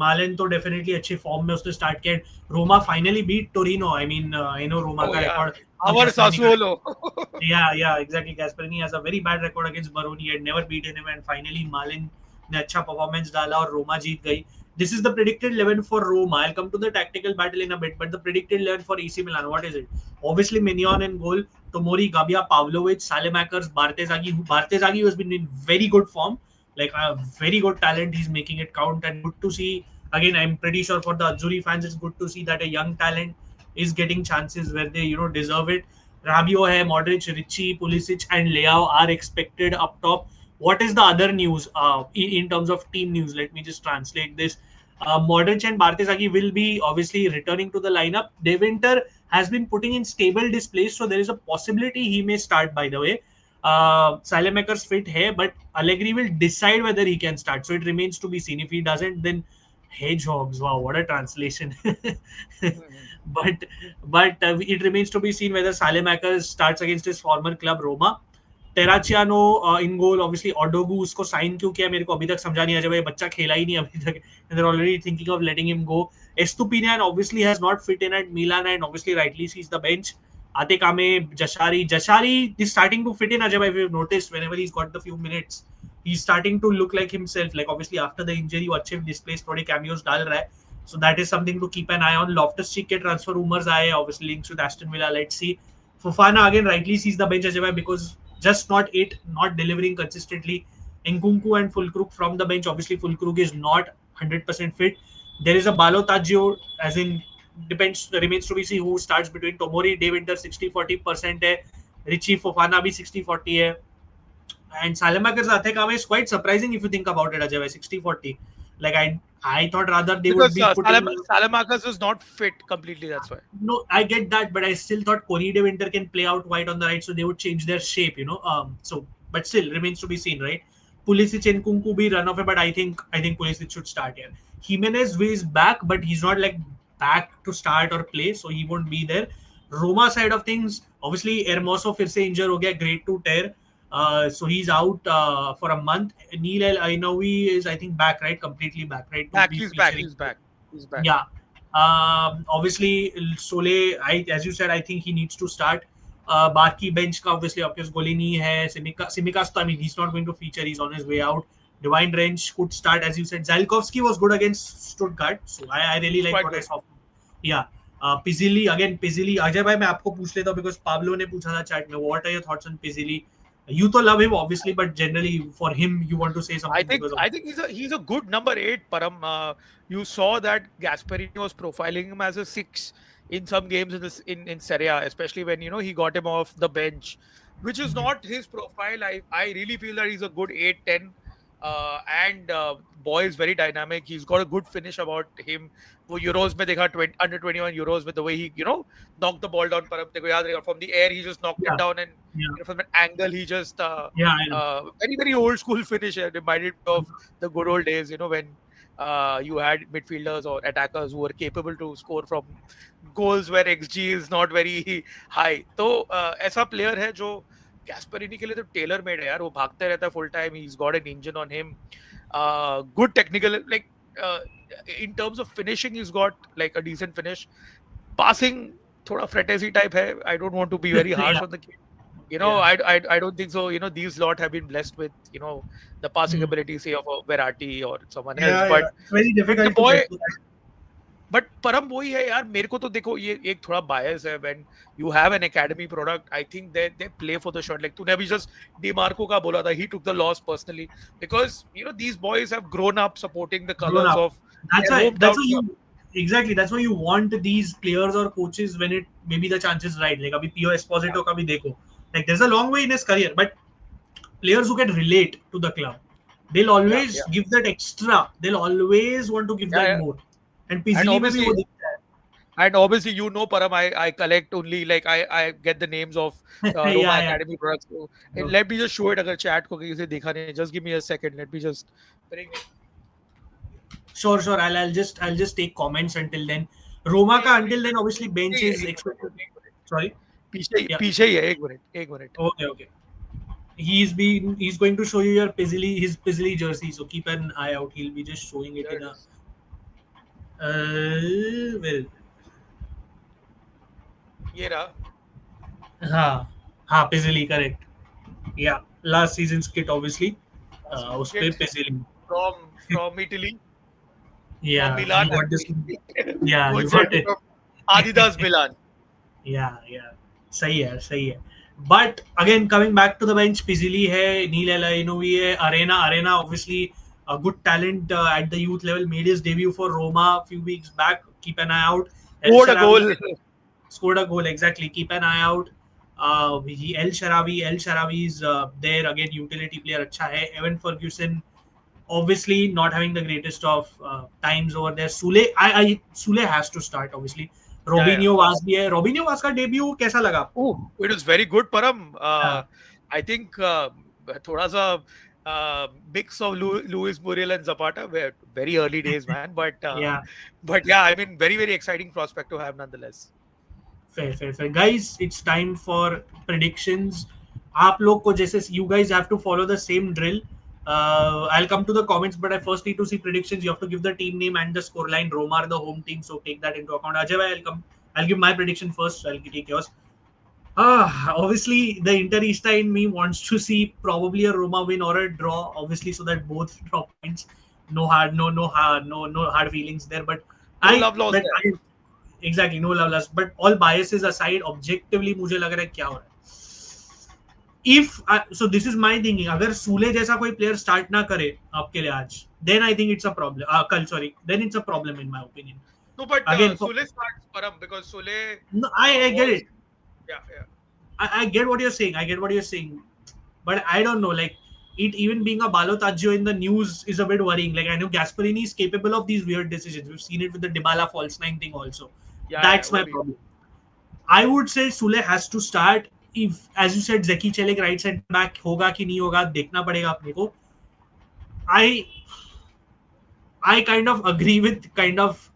Malen तो definitely अच्छी form में उसने start किया. Roma finally beat Torino. I mean, I know Roma का record. Our Sassuolo. Yeah, exactly. Gasperini has a very bad record against Baroni. He had never beaten him, and finally Malen ने अच्छा performance डाला और Roma जीत गई. This is the predicted 11 for Roma. I'll come to the tactical battle in a bit, but the predicted 11 for AC Milan, what is it? Obviously, Mignon in goal, Tomori, Gabia, Pavlovic, Salemakers, Bartezaghi has been in very good form, like a very good talent. He's making it count, and good to see. Again, I'm pretty sure for the Azzurri fans, it's good to see that a young talent is getting chances where they deserve it. Rabiot hai, Modric, Ricci, Pulisic, and Leao are expected up top. What is the other news in terms of team news? Let me just translate this. Modric and Bartezaghi will be obviously returning to the lineup. De Winter has been putting in stable displays, so there is a possibility he may start, by the way. Salemakers fit hai, but Allegri will decide whether he can start. So it remains to be seen. If he doesn't, then hedgehogs. Wow, what a translation. But it remains to be seen whether Salemakers starts against his former club Roma. टेराचियानो in goal, obviously ओडोगू, उसको sign क्यों किया मेरे को अभी तक समझा नहीं आ जाए, बच्चा खेला ही नहीं अभी तक, and they're already thinking of letting him go. Estupinian obviously has not fit in at Milan, and obviously rightly sees the bench. Atekame, Jashari is starting to fit in, Ajay, if you've noticed, whenever he's got the few minutes, he's starting to look like himself. Like obviously after the injury, वो अच्छे displays, थोड़े cameos डाल रहा है. So that is something to keep an eye on. Loftus-Cheek के transfer rumors आए, obviously links with Aston Villa. Let's see. Fofana again rightly sees the bench, Ajay, because just not delivering consistently. Nkunku and Fulkrug from the bench. Obviously, Fulkrug is not 100% fit. There is a Balotelli, as in remains to be seen who starts between Tomori, De Winter 60-40% hai. Richie, Fofana bhi 60-40 hai. And Salemakers Atekame is quite surprising if you think about it, Ajay, 60-40. Like I thought rather they would be Salemakers is not fit completely, that's why. No, I get that, but I still thought Coney De Winter can play out wide on the right, so they would change their shape, So, but still remains to be seen, right? Pulisic and Nkunku be run off, but I think Pulisic should start here. Jimenez is back, but he's not like back to start or play, so he won't be there. Roma side of things, obviously Hermoso फिर से injure हो गया, grade 2 tear. So he's out for a month. Neil El Ainawi is, I think, back, right? Completely back, right? He's back. Yeah. Obviously, Sole, as you said, I think he needs to start. Barki bench ka obviously Optius Golini hai. Simikas, I mean, he's not going to feature. He's on his way out. Divine Wrench could start, as you said. Zalkowski was good against Stuttgart, so I really like what I saw. Yeah. Pizzili, Ajay bhai, मैं आपको पूछ लेता हूँ because Pablo ने पूछा था chat में. What are your thoughts on Pizzili? You to love him obviously, but generally for him you want to say something. I think he's a good number 8, Param. You saw that Gasperini was profiling him as a 6 in some games in Serie-A, especially when he got him off the bench, which is not his profile. I really feel that he's a good 8-10. and boy is very dynamic. He's got a good finish about him. वो Euros में देखा under 21 Euros with the way he knocked the ball down. पर देखो याद रहेगा, from the air he just knocked it Yeah, down, and yeah, from an angle he just yeah. I know. very very old school finish. It reminded me of the good old days, when you had midfielders or attackers who were capable to score from goals where XG is not very high. तो ऐसा player है जो गैस्परिनी के लिए तो tailor made है यार. वो भागते रहता है full time. He is got an engine on him. Good technical, like in terms of finishing, he's got like a decent finish. Passing थोड़ा फ्रेटेसी टाइप है. I don't want to be very harsh Yeah, on the kid. I don't think so. These lot have been blessed with the passing Mm. ability, say, of a Verratti or someone yeah, else. yeah. It's very But the difficult to boy, get to that. But परम वही है यार. मेरे को तो देखो, ये एक थोड़ा बायस है. When you have an academy product, I think they play for the shirt. Like तूने अभी जस्ट डिमार्को का बोला था, he took the loss personally because these boys have grown up supporting the Grown colours up. Of That's their why. Home That's town why you club. exactly. That's why you want these players or coaches when it maybe the chances right. Like अभी Pio Esposito का भी देखो. Like there's a long way in his career, but players who can relate to the club, they'll या always या give that extra. They'll always want to give या that या more. And and Pizzili में भी obviously वो दिखता है. And obviously, Param, I collect only, like, I get the names of Yeah, Roma yeah. Academy products. So, No. let me just show it. अगर chat को किसी देखा नहीं, just give me a second. Let me just bring it. Sure. I'll just take comments until then. Roma का until then obviously bench एक is minute, expected. एक minute. Sorry. Yeah. पीछे ही है. एक minute. Okay. He's going to show you his Pizzili jersey. So keep an eye out. He'll be just showing it Here in it a. is. Well. ये रहा. हाँ Pizzili, correct. Yeah, last season's kit obviously. उस पे Kit Pizzili. from Italy, from Yeah, Milan. you got this. actually. Yeah, you got Coincidentally it. from Adidas Milan. Yeah. सही है. But again, coming back to the bench, Pizzili है, Neil Elainovi है, Arena obviously a good talent at the youth level, made his debut for Roma a few weeks back. Keep an eye out. Scored a goal. Scored a goal, exactly. Keep an eye out. El Sharawi is there again, utility player अच्छा है. Evan Ferguson, obviously not having the greatest of times over there. Sule has to start obviously. Robinho Vaz भी है. Robinho Vaz का debut कैसा लगा आपको? It was very good, Param. Yeah. I think थोड़ा सा mix of Luis Muriel and Zapata were very early days, man. But Yeah. I mean, very very exciting prospect to have nonetheless. Fair. Guys, it's time for predictions. आप लोग को जैसे you guys have to follow the same drill. I'll come to the comments, but I first need to see predictions. You have to give the team name and the scoreline. Roma are the home team, so take that into account. Ajay, I'll give my prediction first. So I'll take yours. Obviously, the Interista in me wants to see probably a Roma win or a draw. Obviously, so that both draw points. No hard feelings there. But No love lost there. Exactly, no love lost. But all biases aside, objectively मुझे लग रहा है क्या हो रहा है. So this is my thinking. अगर सूले जैसा कोई player start ना करे आपके लिए आज, then I think it's a problem. Then it's a problem in my opinion. No, but Again, Sule starts, Param, because Sule. No, I get it. Yeah. I get what you're saying. But I don't know, like, it even being a Balotelli in the news is a bit worrying. Like, I know Gasperini is capable of these weird decisions. We've seen it with the Dybala false nine thing also. That's my problem. I would say Sule has to start. If, as you said, Zeki Celik right side back होगा कि नहीं होगा देखना पड़ेगा अपने को. I kind of agree with kind of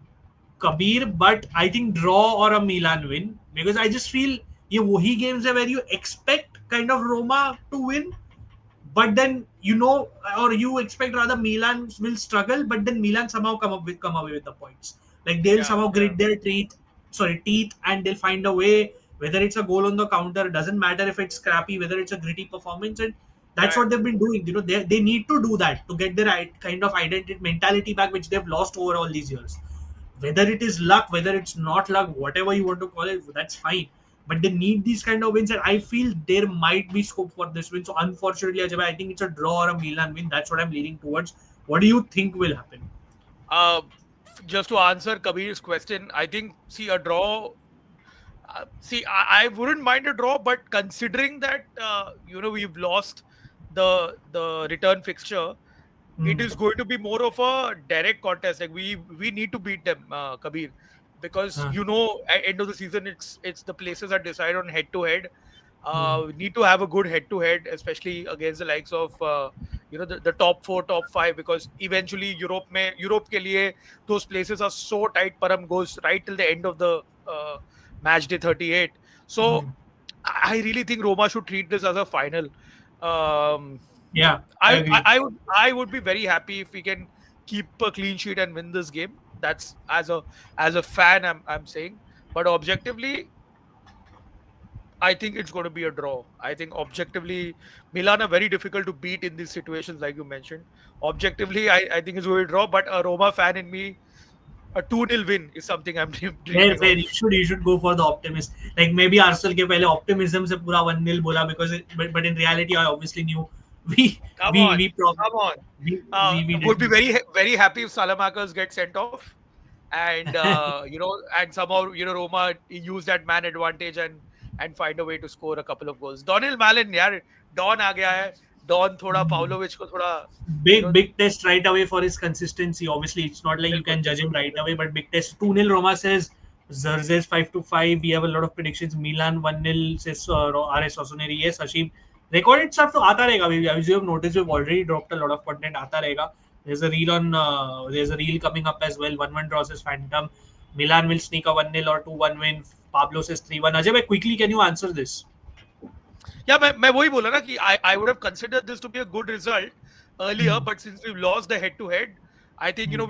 Kabir, but I think draw or a Milan win, because I just feel ये वही games है where you expect kind of Roma to win, but then or you expect rather Milan will struggle, but then Milan somehow come away with the points. Like they'll somehow grit their teeth, and they'll find a way. Whether it's a goal on the counter, doesn't matter if it's scrappy, whether it's a gritty performance, and that's what they've been doing. They need to do that to get their kind of identity, mentality back, which they've lost over all these years. Whether it is luck, whether it's not luck, whatever you want to call it, that's fine. But they need these kind of wins, and I feel there might be scope for this win. So unfortunately, Ajay, I think it's a draw or a Milan win. That's what I'm leaning towards. What do you think will happen? Just to answer Kabir's question, I think a draw. I wouldn't mind a draw, but considering that we've lost the return fixture, it is going to be more of a direct contest. Like we need to beat them, Kabir, because हाँ, at end of the season, it's the places are decided on head to head. Hmm, We need to have a good head to head, especially against the likes of the top four, top five, because eventually Europe ke liye those places are so tight. Param goes right till the end of the match day 38. So hmm. I really think Roma should treat this as a final. Um, Yeah, I agree. I would be very happy if we can keep a clean sheet and win this game. That's as a fan I'm saying. But objectively, I think it's going to be a draw. I think objectively, Milan are very difficult to beat in these situations, like you mentioned. Objectively, I think it's going to be a draw. But a Roma fan in me, a 2-0 win is something I'm Fair, dreaming fair. of. You should go for the optimist. Like maybe Arsenal के पहले optimism से पूरा 1-0 बोला because but in reality I obviously knew we Come we on, we prob come on. we Would be didn't. very happy if Salamakers get sent off, and and somehow Roma use that man advantage and find a way to score a couple of goals. Donald Malen, यार Don आ गया है. Don थोड़ा Pavlovic को थोड़ा you know Big test right away for his consistency. Obviously, it's not like you बिल्कुल can judge him बिल्कुल right बिल्कुल. away, but big test. 2-0 Roma says Zerzes 5-5. We have a lot of predictions. Milan 1-0 says RS Osoneri. Yes, Hashim. Recorded stuff तो आता रहेगा. As you have noticed, we've already dropped a lot of content. आता रहेगा. There's a reel coming up as well. 1-1 draw says Phantom. Milan will sneak a 1-0 or 2-1 win. Pablo says 3-1. Ajay, quickly, can you answer this? Yeah, मैं वही बोला ना कि I would have considered this to be a good result earlier, Hmm. but since we've lost the head to head, I think Hmm.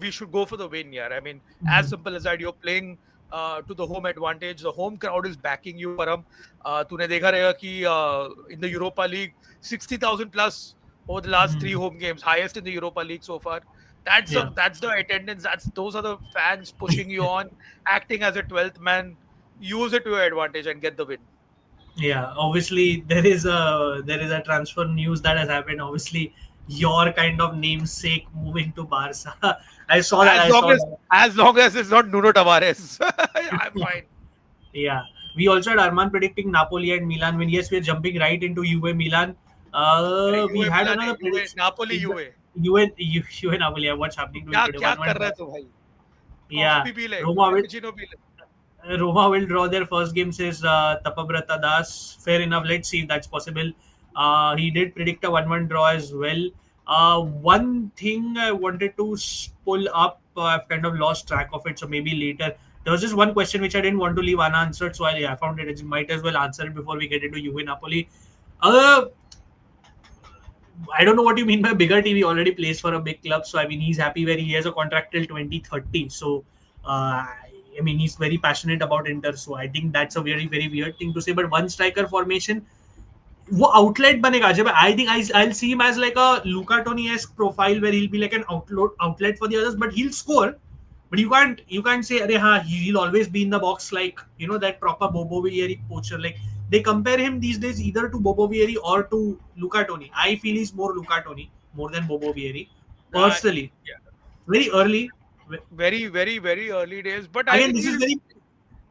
we should go for the win. Yeah, I mean, as Hmm. simple as that. You're playing to the home advantage. The home crowd is backing you. Param, तूने देखा रहेगा कि in the Europa League 60,000 plus over the last three Hmm. home games, highest in the Europa League so far. That's the attendance. Those are the fans pushing you on, acting as a 12th man. Use it to your advantage and get the win. Yeah, obviously there is a transfer news that has happened. Obviously, your kind of namesake moving to Barca. I saw that. As I long saw as that. as long as it's not Nuno Tavares, I'm fine. Yeah, we also had Arman predicting Napoli and Milan win. Yes, we are jumping right into Juve Milan. अरे We यूए had मिला another नहीं यूए prediction. Napoli यूए Juve Napoli. Yeah, what's happening to you क्या today? क्या 1-1 कर draw. रहे हो भाई Yeah, कॉफी पी ले Roma will कैपुचिनो पी ले Roma will draw their first game, says Tapabrata Das. Fair enough. Let's see if that's possible. He did predict a 1-1 draw as well. One thing I wanted to pull up, I've kind of lost track of it, so maybe later. There was just one question which I didn't want to leave unanswered, so I found it. I might as well answer it before we get into Juve Napoli. Uh, I don't know what you mean by bigger team. He already plays for a big club, so I mean he's happy where he has a contract till 2030. So I mean he's very passionate about Inter. So I think that's a very very weird thing to say. But one striker formation, वो outlet बनेगा जब I think I'll see him as like a Luca Toni-esque profile where he'll be like an outlet for the others, but he'll score. But you can't say अरे हाँ he'll always be in the box like that proper Bobo Vieri poacher. Like they compare him these days either to Bobo Vieri or to Luca Toni. I feel he's more Luca Toni more than Bobo Vieri personally. yeah Very early. very early days but I Again, think this is very.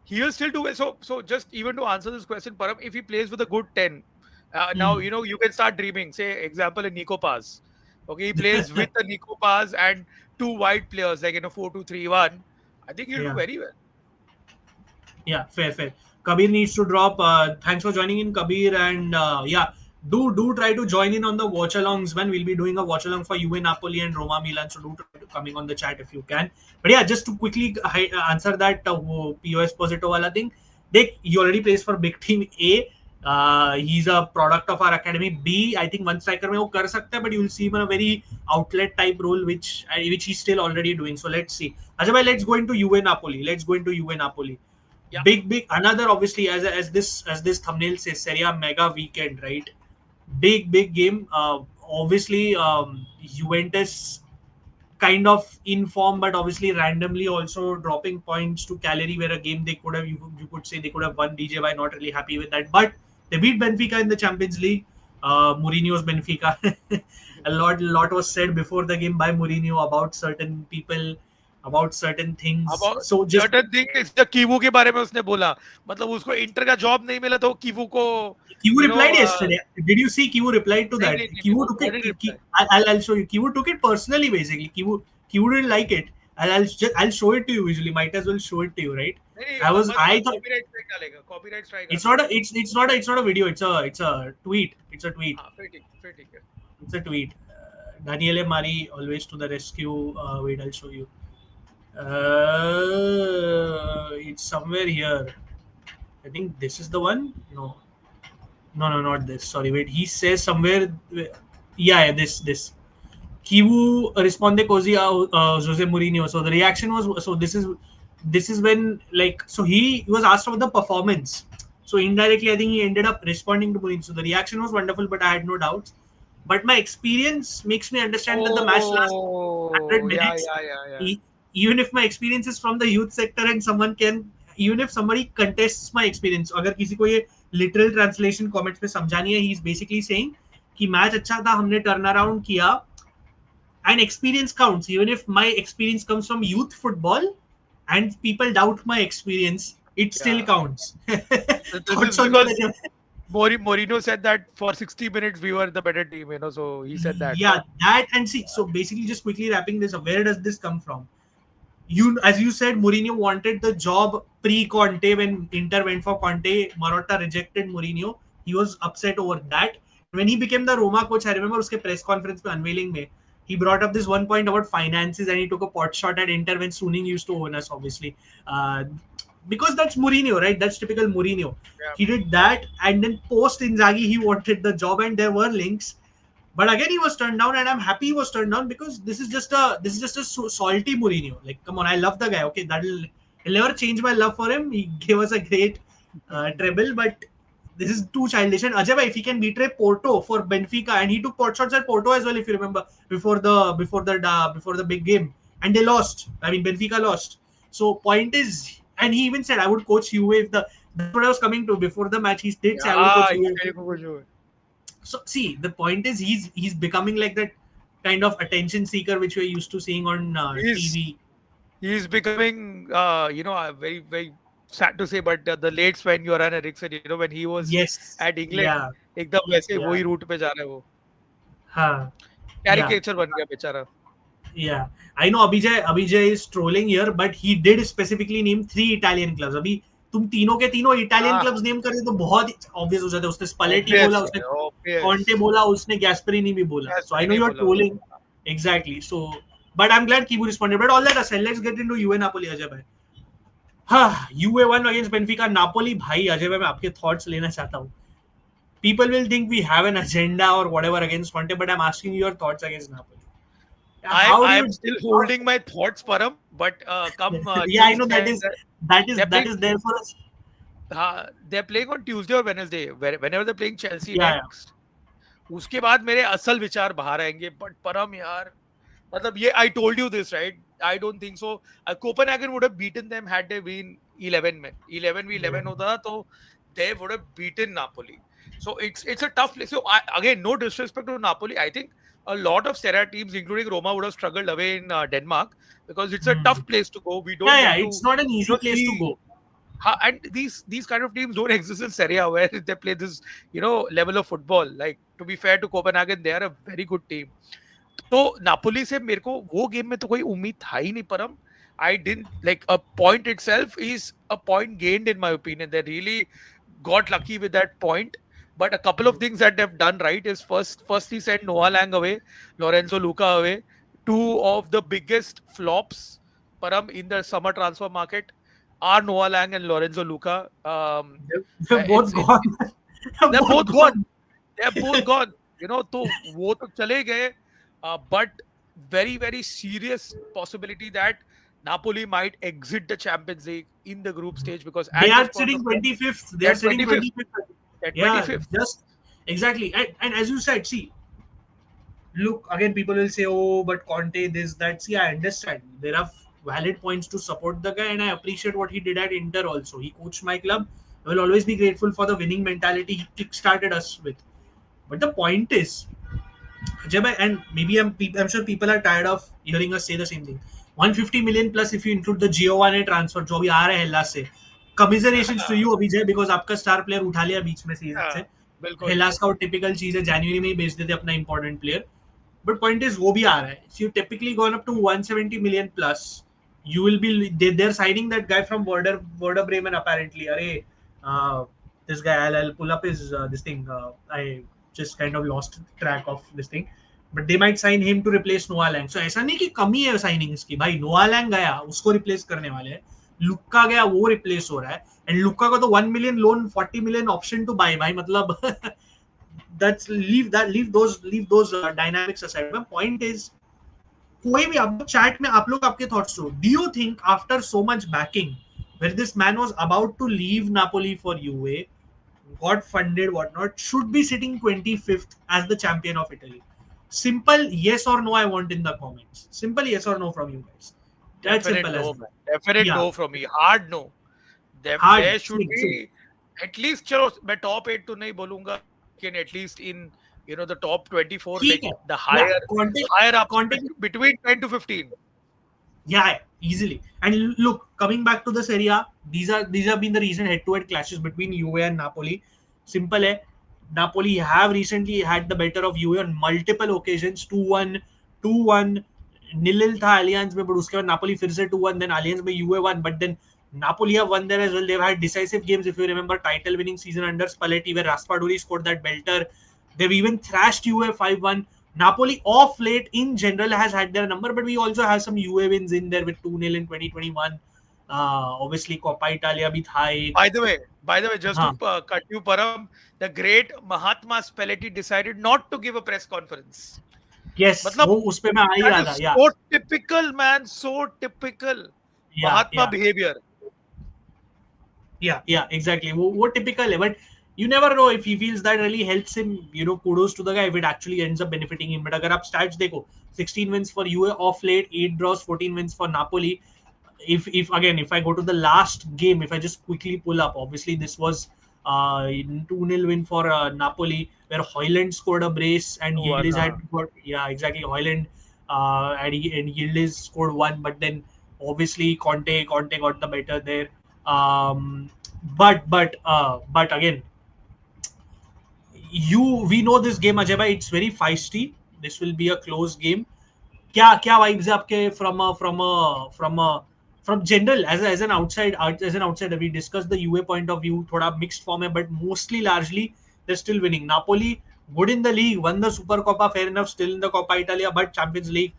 he'll still do it so just even to answer this question Param if he plays with a good 10 now Hmm. you can start dreaming say example a Nico Paz okay he plays with a Nico Paz and two wide players like in a 4-2-3-1 I think he'll do Yeah. very well. Yeah, fair. Kabir needs to drop. Thanks for joining in, Kabir, and yeah, do try to join in on the watch alongs. When we'll be doing a watch along for Juve Napoli and Roma Milan, so do try to coming on the chat if you can. But yeah, just to quickly answer that POS Posito wala thing. He already plays for big team A. He's a product of our academy. B, I think one striker में वो कर सकता है, but you will see him in a very outlet type role, which he's still already doing. So let's see. Ajay bhai, let's go into Juve Napoli. Yeah, Big another obviously as this thumbnail says Serie-A mega weekend, right? Big game. Obviously, Juventus kind of in form, but obviously randomly also dropping points to Cagliari, where a game they could have you could say they could have won. DJY not really happy with that, but they beat Benfica in the Champions League. Mourinho's Benfica. a lot was said before the game by Mourinho about certain people, about certain things. About So just certain thing is the Kivu के बारे में उसने बोला, मतलब उसको inter का job नहीं मिला तो कीवू को Kivu you know replied yesterday. Did you see Kivu replied to नहीं that? नहीं नहीं Kivu वो took didn't it. reply. I'll show you. Kivu took it personally, basically. Kivu didn't like it. I'll show it to you visually. Might as well show it to you, right? नहीं I मत thought copyright strike डालेगा, copyright strike it's आता है not a उसको. it's not a video. It's a tweet. It's a tweet. हाँ फिर ठीक है. It's a tweet. Daniele Mari always to the rescue. Wait, I'll show you. It's somewhere here. I think this is the one. No, not this. Sorry, wait. He says somewhere. Yeah, this. Kivu responde così a Jose Mourinho. So the reaction was so. This is when so he was asked about the performance. So indirectly, I think he ended up responding to Mourinho. So the reaction was wonderful, but I had no doubts. But my experience makes me understand that the match lasts 100 minutes. Yeah. Even if my experience is from the youth sector and even if somebody contests my experience, अगर किसी को ये literal translation comments में समझानी है, he is basically saying कि match अच्छा था, हमने turn around किया, and experience counts. Even if my experience comes from youth football and people doubt my experience, it still counts. This is because Mourinho said that for 60 minutes we were the better team, so he said that. Yeah, that and see, so basically just quickly wrapping this up, where does this come from? As you said, Mourinho wanted the job pre-Conte. When Inter went for Conte, Marotta rejected Mourinho. He was upset over that. When he became the Roma coach, I remember uske press conference pe unveiling mein, he brought up this one point about finances and he took a pot shot at Inter when Suning used to own us, obviously. Because that's Mourinho, right? That's typical Mourinho. Yeah. He did that, and then post Inzaghi, he wanted the job, and there were links. But again, he was turned down, and I'm happy he was turned down because this is just a salty Mourinho. Like, come on, I love the guy. Okay, he'll never change my love for him. He gave us a great treble, but this is too childish. And Ajay, if he can betray Porto for Benfica, and he took pot shots at Porto as well, if you remember, before the big game, and they lost. I mean, Benfica lost. So point is, and he even said, I would coach Juve if that's what I was coming to before the match. He did say, I would coach Juve. So see, the point is he's becoming like that kind of attention seeker which we're used to seeing on TV. He's becoming, very, very sad to say, but the late Sven Göran Eriksson, when he was at England, एकदम वैसे वही root पे जा रहा है वो. हाँ. Caricature बन गया बेचारा. Yeah, I know Abhijay is trolling here, but he did specifically name 3 Italian clubs. अभी तुम तीनों के तीनों इटालियन क्लब्स नेम कर दे तो बहुत ऑब्वियस हो जाता है. उसने स्पलेटी बोला, उसने कॉन्टे बोला, उसने गैस्परिनी भी बोला. So I know you are trolling. Exactly. So, but I'm glad Kibu responded. But all that aside, let's get into Juve Napoli. Ajay bhai. हाँ, Juve won against Benfica. Napoli भाई, अजय भाई मैं आपके thoughts लेना चाहता हूँ. People will think we have an agenda or whatever against Conte, but I'm asking you your thoughts against Napoli. I'm still holding my thoughts, Param, but yeah, I know that is there for us. They're playing on Tuesday or Wednesday. Whenever they're playing Chelsea next. उसके बाद मेरे असल विचार बाहर आएंगे. But परम यार, मतलब ये I told you this, right? I don't think so. Copenhagen would have beaten them had they been 11 men. 11v11 होता तो they would have beaten Napoli. So it's a tough place. So again, no disrespect to Napoli. I think a lot of Serie A teams, including Roma, would have struggled away in Denmark because it's a tough place to go. We don't. It's not an easy place to go. And these kind of teams don't exist in Serie A where they play this level of football. Like, to be fair to Copenhagen, they are a very good team. तो Napoli से मेरे को वो game में तो कोई उम्मीद था ही नहीं. परम, I didn't like a point itself is a point gained in my opinion. They really got lucky with that point. But a couple of things that they've done right is firstly send Noah Lang away, Lorenzo Luca away, 2 of the biggest flops, Param, in the summer transfer market are Noah Lang and Lorenzo Luca. They're both gone. They're both gone. They're both gone. तो वो तो चले गए, but very, very serious possibility that Napoli might exit the Champions League in the group stage because they are sitting 25th. They are sitting 25th. At 25th. Just exactly. And as you said, see, look, again, people will say, oh, but Conte, this, that. See, I understand. There are valid points to support the guy, and I appreciate what he did at Inter also. He coached my club. I will always be grateful for the winning mentality he kick-started us with. But the point is, and maybe I'm sure people are tired of hearing us say the same thing. 150 million plus if you include the Giovanni transfer जो अभी आ रहा है Hellas से. Commiserations to you Abhijay because आपका star player उठा लिया बीच में season से. बिल्कुल. हेलास का वो टिपिकल चीज है, जनवरी में ही बेच देते अपना important player. But point is वो भी आ रहा है. So you typically gone up to 170 million plus. You will be they're signing that guy from Werder Bremen apparently. अरे this guy I'll pull up his this thing. I just kind of lost track of this thing. But they might sign him to replace Noah Lang. So ऐसा नहीं कि कमी है signings की. भाई Noah Lang गया, उसको रिप्लेस करने वाले हैं. लुक्का गया, वो रिप्लेस हो रहा है. एंड लुक्का को तो 1 million loan, 40 million option to buy. भाई मतलब that's leave those dynamics aside. My point is कोई भी आप चैट में आप लोग आपके थॉट्स दो. Do you think after so much backing where this man was about to leave Napoli for UA, got funded, whatnot, should be sitting 25th as the champion of Italy? Simple yes or no I want in the comments. Simple yes or no from you guys. That's simple no, as that. Definite Yeah. no from me. Hard no. Hard, There should same, be same. at least, चलो मैं top 8 तो नहीं बोलूंगा, लेकिन at least in the top 24, ठीक like है. the higher higher up context, between 10 to 15. Yeah, easily. And look, coming back to the Serie A, these have been the recent head-to-head clashes between Juve and Napoli. Simple hai. Napoli have recently had the better of Juve on multiple occasions. 2-1, 2-1. Nil था Allianz में, but उसके बाद Napoli फिर से 2-1. Then Allianz में Juve won, but then Napoli have won there as well. They've had decisive games. If you remember, title-winning season under Spalletti, where Raspadori scored that belter. They've even thrashed Juve 5-1. Napoli off late in general has had their number, but we also have some UA wins in there with 2-0 in 2021. Obviously, Coppa Italia bhi tha ek. By the way, just to cut you, Param, the great Mahatma Spalletti decided not to give a press conference. Yes, वो उस पे मैं आ ही रहा था. Yeah. So typical, man. So typical. Yeah, Mahatma yeah. behavior. Yeah, exactly. वो typical है, but you never know if he feels that really helps him. Kudos to the guy if it actually ends up benefiting him. But अगर आप stats देखो, 16 wins for UA off late, 8 draws, 14 wins for Napoli. If I go to the last game, if I just quickly pull up, obviously this was 2-0 win for Napoli, where Højlund scored a brace and Yildiz had got, exactly, Højlund and Yildiz scored one, but then obviously Conte got the better there. But again, we know this game, Ajay bhai, it's very feisty. This will be a close game. क्या vibes है आपके from general as an outsider? We discussed the UA point of view, थोड़ा mixed form है, but mostly largely they're still winning. Napoli good in the league, won the Super Coppa, fair enough, still in the Coppa Italia, but Champions League,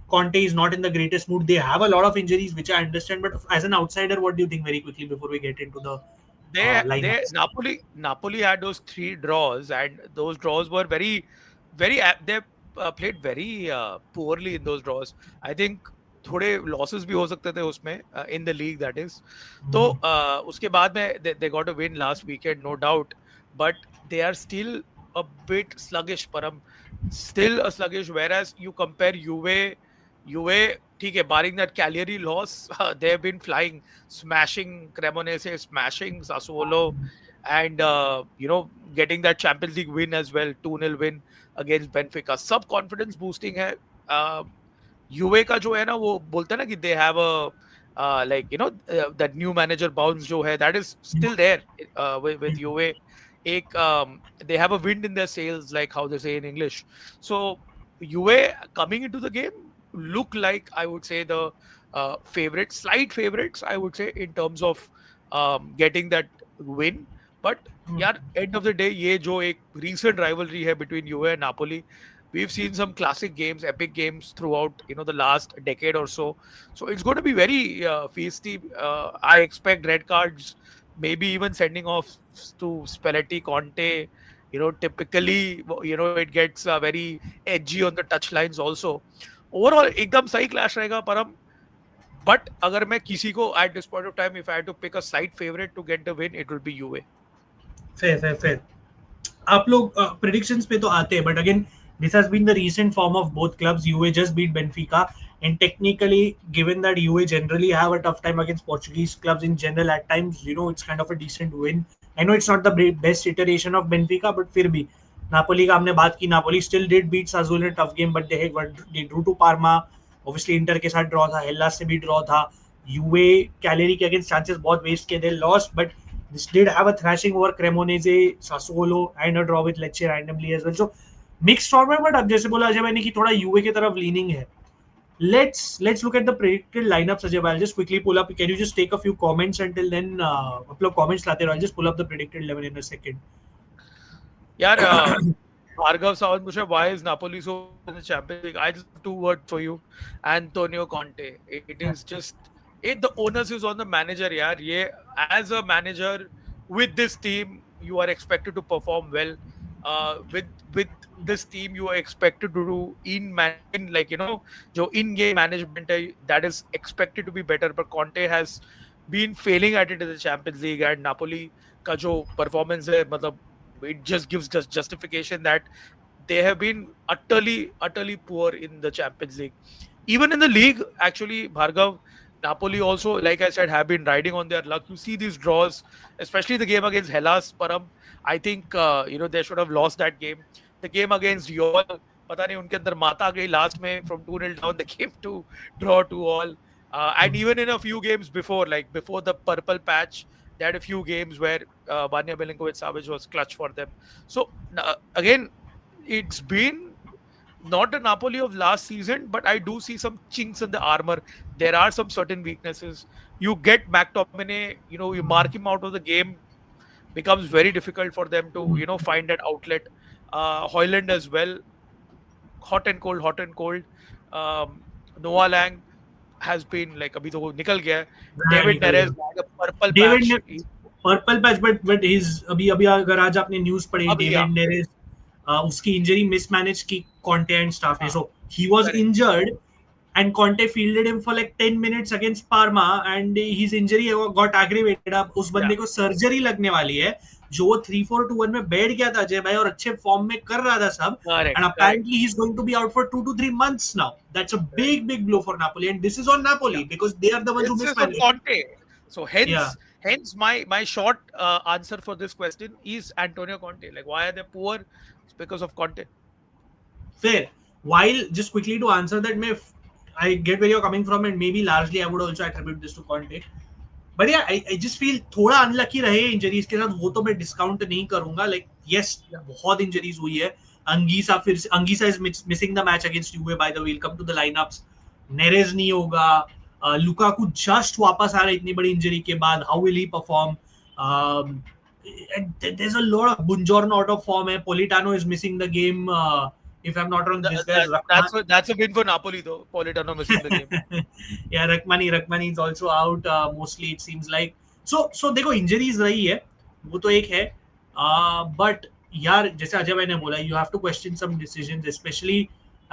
Conte is not in the greatest mood. They have a lot of injuries, which I understand, but as an outsider, what do you think very quickly before we get into the Napoli had those 3 draws, and those draws were very, very. They played very poorly in those draws. I think थोड़े losses भी हो सकते थे उसमें in the league, that is. तो उसके बाद में they got a win last weekend, no doubt, but they are still a bit sluggish, Param. Still a sluggish. Whereas you compare Juve, ठीक है, barring that Cagliari loss, they have been flying, smashing Cremonese, smashing Sassuolo, and getting that Champions League win as well, 2-0 win against Benfica. सब confidence boosting है. Juve का जो है ना, वो बोलते हैं ना कि they have a that new manager bounce जो है, that is still there with Juve. They have a wind in their sails, like how they say in English. So Juve coming into the game look like, I would say, the slight favorites, I would say, in terms of getting that win. But यार, end of the day, ये जो एक recent rivalry है between Juve and Napoli, we've seen some classic games, epic games throughout the last decade or so. So it's going to be very feisty. I expect red cards, maybe even sending off to Spalletti, Conte. Typically, it gets very edgy on the touchlines also. Overall, एकदम सही clash रहेगा, परम. But अगर मैं किसी को at this point of time, if I had to pick a slight favorite to get the win, it will be Juve. Fair. आप लोग predictions पे तो आते हैं, but again, this has been the recent form of both clubs. Juve just beat Benfica, and technically, given that Juve generally have a tough time against Portuguese clubs in general, at times, it's kind of a decent win. I know it's not the best iteration of Benfica, but फिर भी Napoli का हमने बात की. Napoli still did beat Sassuolo in a tough game, but they drew to Parma. Obviously inter के साथ draw था, हेल्लास से भी ड्रॉ था, यूवे कैलेरी के अगेंस्ट चांसेस बहुत वेस्ट किए, they lost, but this did have a thrashing over Cremonese, Sassuolo and a draw with Lecce randomly as well. So mixed format, but अब जैसे बोला अजय भाई ने कि थोड़ा यूवे की तरफ लीनिंग है. Let's look at the predicted lineups, Ajay. I'll just quickly pull up. Can you just take a few comments until then? Upload comments लाते रहो. I'll just pull up the predicted 11 in a second. यार Bhargav Sawant पूछा why is Napoli so in the Champions League? I just have two words for you. Antonio Conte. It is just the onus is on the manager. यार ये as a manager with this team you are expected to perform well. With this team you are expected to do in like जो in game management है that is expected to be better. But Conte has been failing at it in the Champions League and Napoli का जो performance है मतलब it just gives justification that they have been utterly poor in the Champions League. Even in the league, actually, Bhargav, Napoli also, like I said, have been riding on their luck. You see these draws, especially the game against Hellas, Param. I think they should have lost that game. The game against Real, पता नहीं उनके अंदर माता गई last में from 2-0 down, they came to draw 2-2. And even in a few games before, like before the purple patch, they had a few games where Banja Milinkovic-Savic was clutch for them. So again, it's been not a Napoli of last season, but I do see some chinks in the armor. There are some certain weaknesses. You get McTominay, you mark him out of the game, becomes very difficult for them to, find that outlet. Højlund as well, hot and cold. Noah Lang has been like अभी तो वो निकल गया है. David Neres had a purple patch. Purple patch, but he's अभी अगर आज आपने न्यूज़ पढ़ी, David Neres उसकी इंजरी मिसमैनेज की Conte and staff ने. So he was injured and Conte fielded him for like 10 minutes against Parma and his injury got aggravated. अब उस बंदे को सर्जरी लगने वाली है जो 3-4-2-1 में बैठ गया था अजय भाई और अच्छे फॉर्म में कर रहा था सब. And apparently he's going to be out for 2 to 3 months now. That's a big blow for Napoli, and this is on Napoli because they are the ones who mismanaged. Conte. So hence my short answer for this question is Antonio Conte. Like why are they poor? It's because of Conte. Fair. While just quickly to answer that, I get where you're coming from, and maybe largely I would also attribute this to Conte. But yeah, I just feel थोड़ा unlucky रहे injuries के साथ, वो तो मैं discount नहीं करूंगा. Like yes बहुत इंजरीज हुई है. Anguissa is missing the match against Juve by the way. Will come to the lineups. Neres नहीं होगा. लुकाकू जस्ट वापस आ रहा है इतनी बड़ी इंजरी के बाद. How will he perform? There is a lot of Buongiorno out of form है. Politano is missing the game. If I'm not wrong, this guy that's a win for Napoli though. Politano missing the game. Yeah, Rakmani is also out. Mostly it seems like. So देखो injuries रही है, वो तो एक है. But यार जैसे अजय भाई ने बोला, you have to question some decisions, especially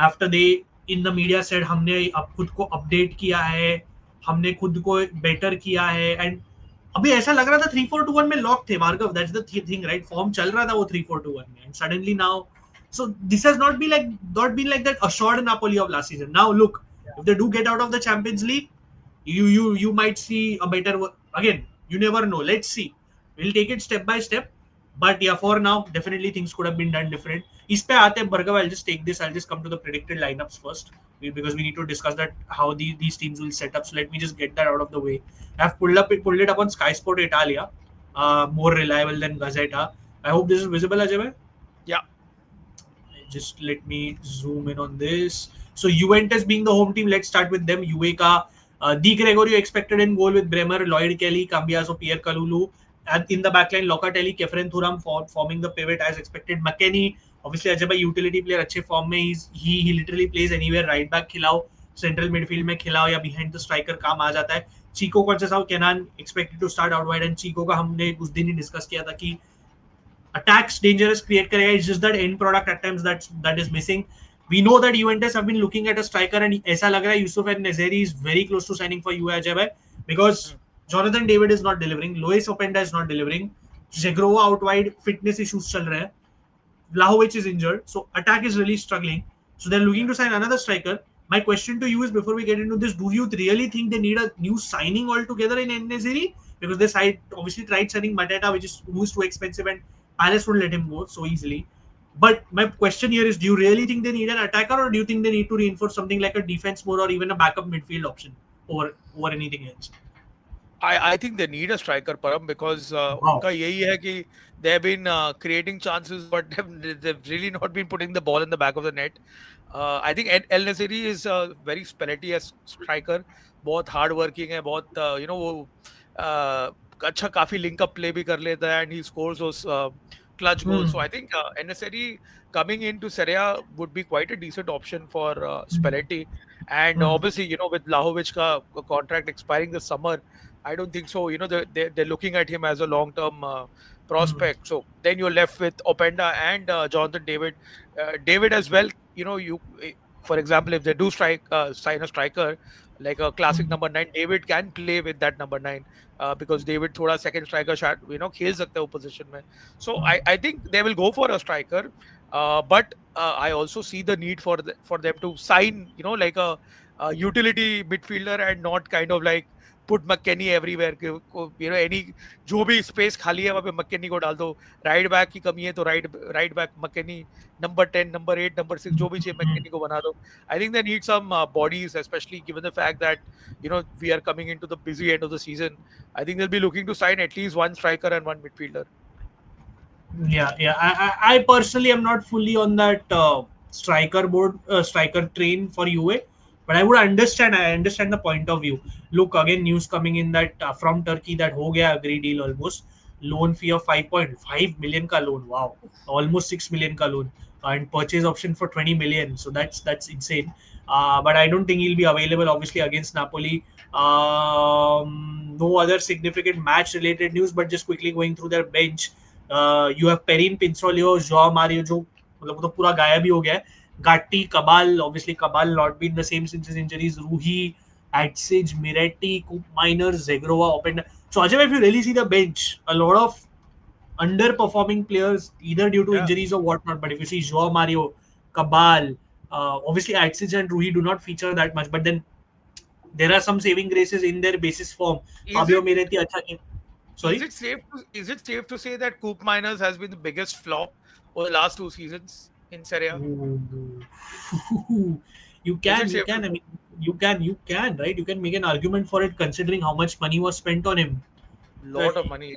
after they in the media said हमने अब खुद को update किया है, हमने खुद को better किया है, and अभी ऐसा लग रहा था 3-4-2-1 में lock थे. Bhargav, that's the thing, right? Form चल रहा था वो 3-4-2-1 में, and suddenly now. So this has not been like that assured Napoli of last season. Now look, if they do get out of the Champions League, you might see a better. Again, you never know. Let's see. We'll take it step by step. But yeah, for now, definitely things could have been done different. इस पे आते हैं Bhargav. I'll just take this. I'll just come to the predicted lineups first because we need to discuss that how these teams will set up. So let me just get that out of the way. I've pulled it up on Sky Sport Italia, more reliable than Gazzetta. I hope this is visible, Ajay. Yeah. Just let me zoom in on this. So Juventus being the home team, let's start with them. Juve ka Di Gregorio expected in goal with Bremer, Lloyd Kelly, Cambiaso, Pierre Kalulu. And in the backline, Locatelli, Kefren Thuram forming the pivot as expected. McKennie, obviously Ajay bhai utility player, अच्छे form में. He literally plays anywhere. Right back खिलाओ, central midfield में खिलाओ या behind the striker काम आ जाता है. Chico Conceição, Kenan expected to start out wide, and Chico का हमने उस दिन ही discuss किया था कि attacks dangerous create करेगा. It's just that end product at times that is missing. We know that Juventus have been looking at a striker, and ऐसा लग रहा है Yusuf Nezzeri is very close to signing for Juve, Ajay bhai, because Jonathan David is not delivering, Luis Openda is not delivering, Zegrova out wide, fitness issues चल रहे हैं, Vlahovic is injured, so attack is really struggling. So they're looking to sign another striker. My question to you is, before we get into this, do you really think they need a new signing altogether in Nezzeri? Because they obviously tried signing Mateta, who is too expensive, and Palace won't let him go so easily. But my question here is, do you really think they need an attacker, or do you think they need to reinforce something like a defense more, or even a backup midfield option over anything else? I think they need a striker, Param, because Wow. उनका यही है कि they have been creating chances, but they've really not been putting the ball in the back of the net. I think El Nasiri is a very Spalletti as striker, बहुत hard working है, बहुत वो अच्छा काफी link up play भी कर लेता है, and he scores those clutch goals. So Hmm. I think El Nasiri coming into Serie A would be quite a decent option for Hmm. Spalletti. And Hmm. obviously, with Vlahovic ka contract expiring this summer, I don't think so. They're looking at him as a long term Hmm. prospect. So then you're left with Openda and Jonathan David. David as well. For example, if they do sign a striker like a classic Hmm. number 9, David can play with that number 9 because David thoda second striker shot खेल सकता है वो position में. So Hmm. I think they will go for a striker, but I also see the need for them to sign like a utility midfielder and not kind of like put McKennie everywhere. Any जो भी space खाली है वहाँ पे McKennie को डाल दो. Right back की कमी है तो right back McKennie, number 10, number 8, number 6 जो भी चाहिए Hmm. McKennie को बना दो. I think they need some bodies, especially given the fact that we are coming into the busy end of the season. I think they'll be looking to sign at least one striker and one midfielder. Yeah. I personally am not fully on that striker train for UA, but I understand the point of view. Look, again, news coming in that from Turkey that ho gaya agree deal almost, loan fee of 5.5 million ka loan. Wow, almost 6 million ka loan, and purchase option for 20 million. So that's insane. But I don't think he'll be available obviously against Napoli. No other significant match related news, but just quickly going through their bench. You have Perin Pinsoglio, Joao Mario, जो मतलब वो तो पूरा गायब ही हो गया है. Gatti, Cabal, obviously Cabal not been the same since his injuries. Rouhi, Adzic, Miretti, Koopmeiners, Zhegrova, Openda. So Ajay, if you really see the bench, a lot of underperforming players either due to Yeah. injuries or whatnot. But if you see Joao Mario, Cabal, obviously Axis and Rui do not feature that much. But then there are some saving graces in their basis form. Is Fabio it Miretti, acha. is Sorry. it safe to say that Coop Miners has been the biggest flop over the last 2 seasons in Serie A? Ooh. you Is it can, you safe to can. I say? mean, you can, right? You can make an argument for it, considering how much money was spent on him. Uh, Lot of money.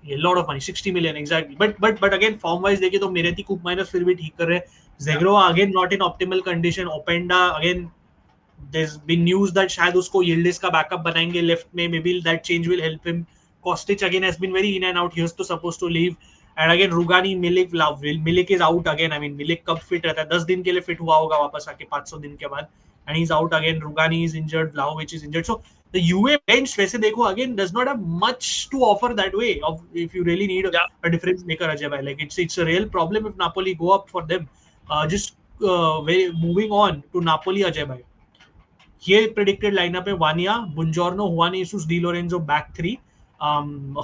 a lot of money, 60 million exactly. But again, form wise देखे तो मेरेती कुप minus फिर भी ठीक कर रहे हैं. Yeah. Zegro again not in optimal condition. Openda again, there's been news that शायद उसको Yildiz का backup बनाएंगे left में. Maybe that change will help him. Kostic again has been very in and out. He was supposed to leave. And again Rugani, Milik is out again. I mean Milik कब fit रहता है? 10 दिन के लिए fit हुआ होगा वापस आके 500 दिन के बाद. And he's out again. Rugani is injured. Vlahovic is injured. So the UA bench वैसे देखो again does not have much to offer that way. Of if you really need Yeah. a difference maker, Ajay bhai. Like it's a real problem if Napoli go up for them. Just moving on to Napoli, Ajay bhai. Here predicted lineup है Vania, Buongiorno, Juan Jesus, Di Lorenzo back three. Um,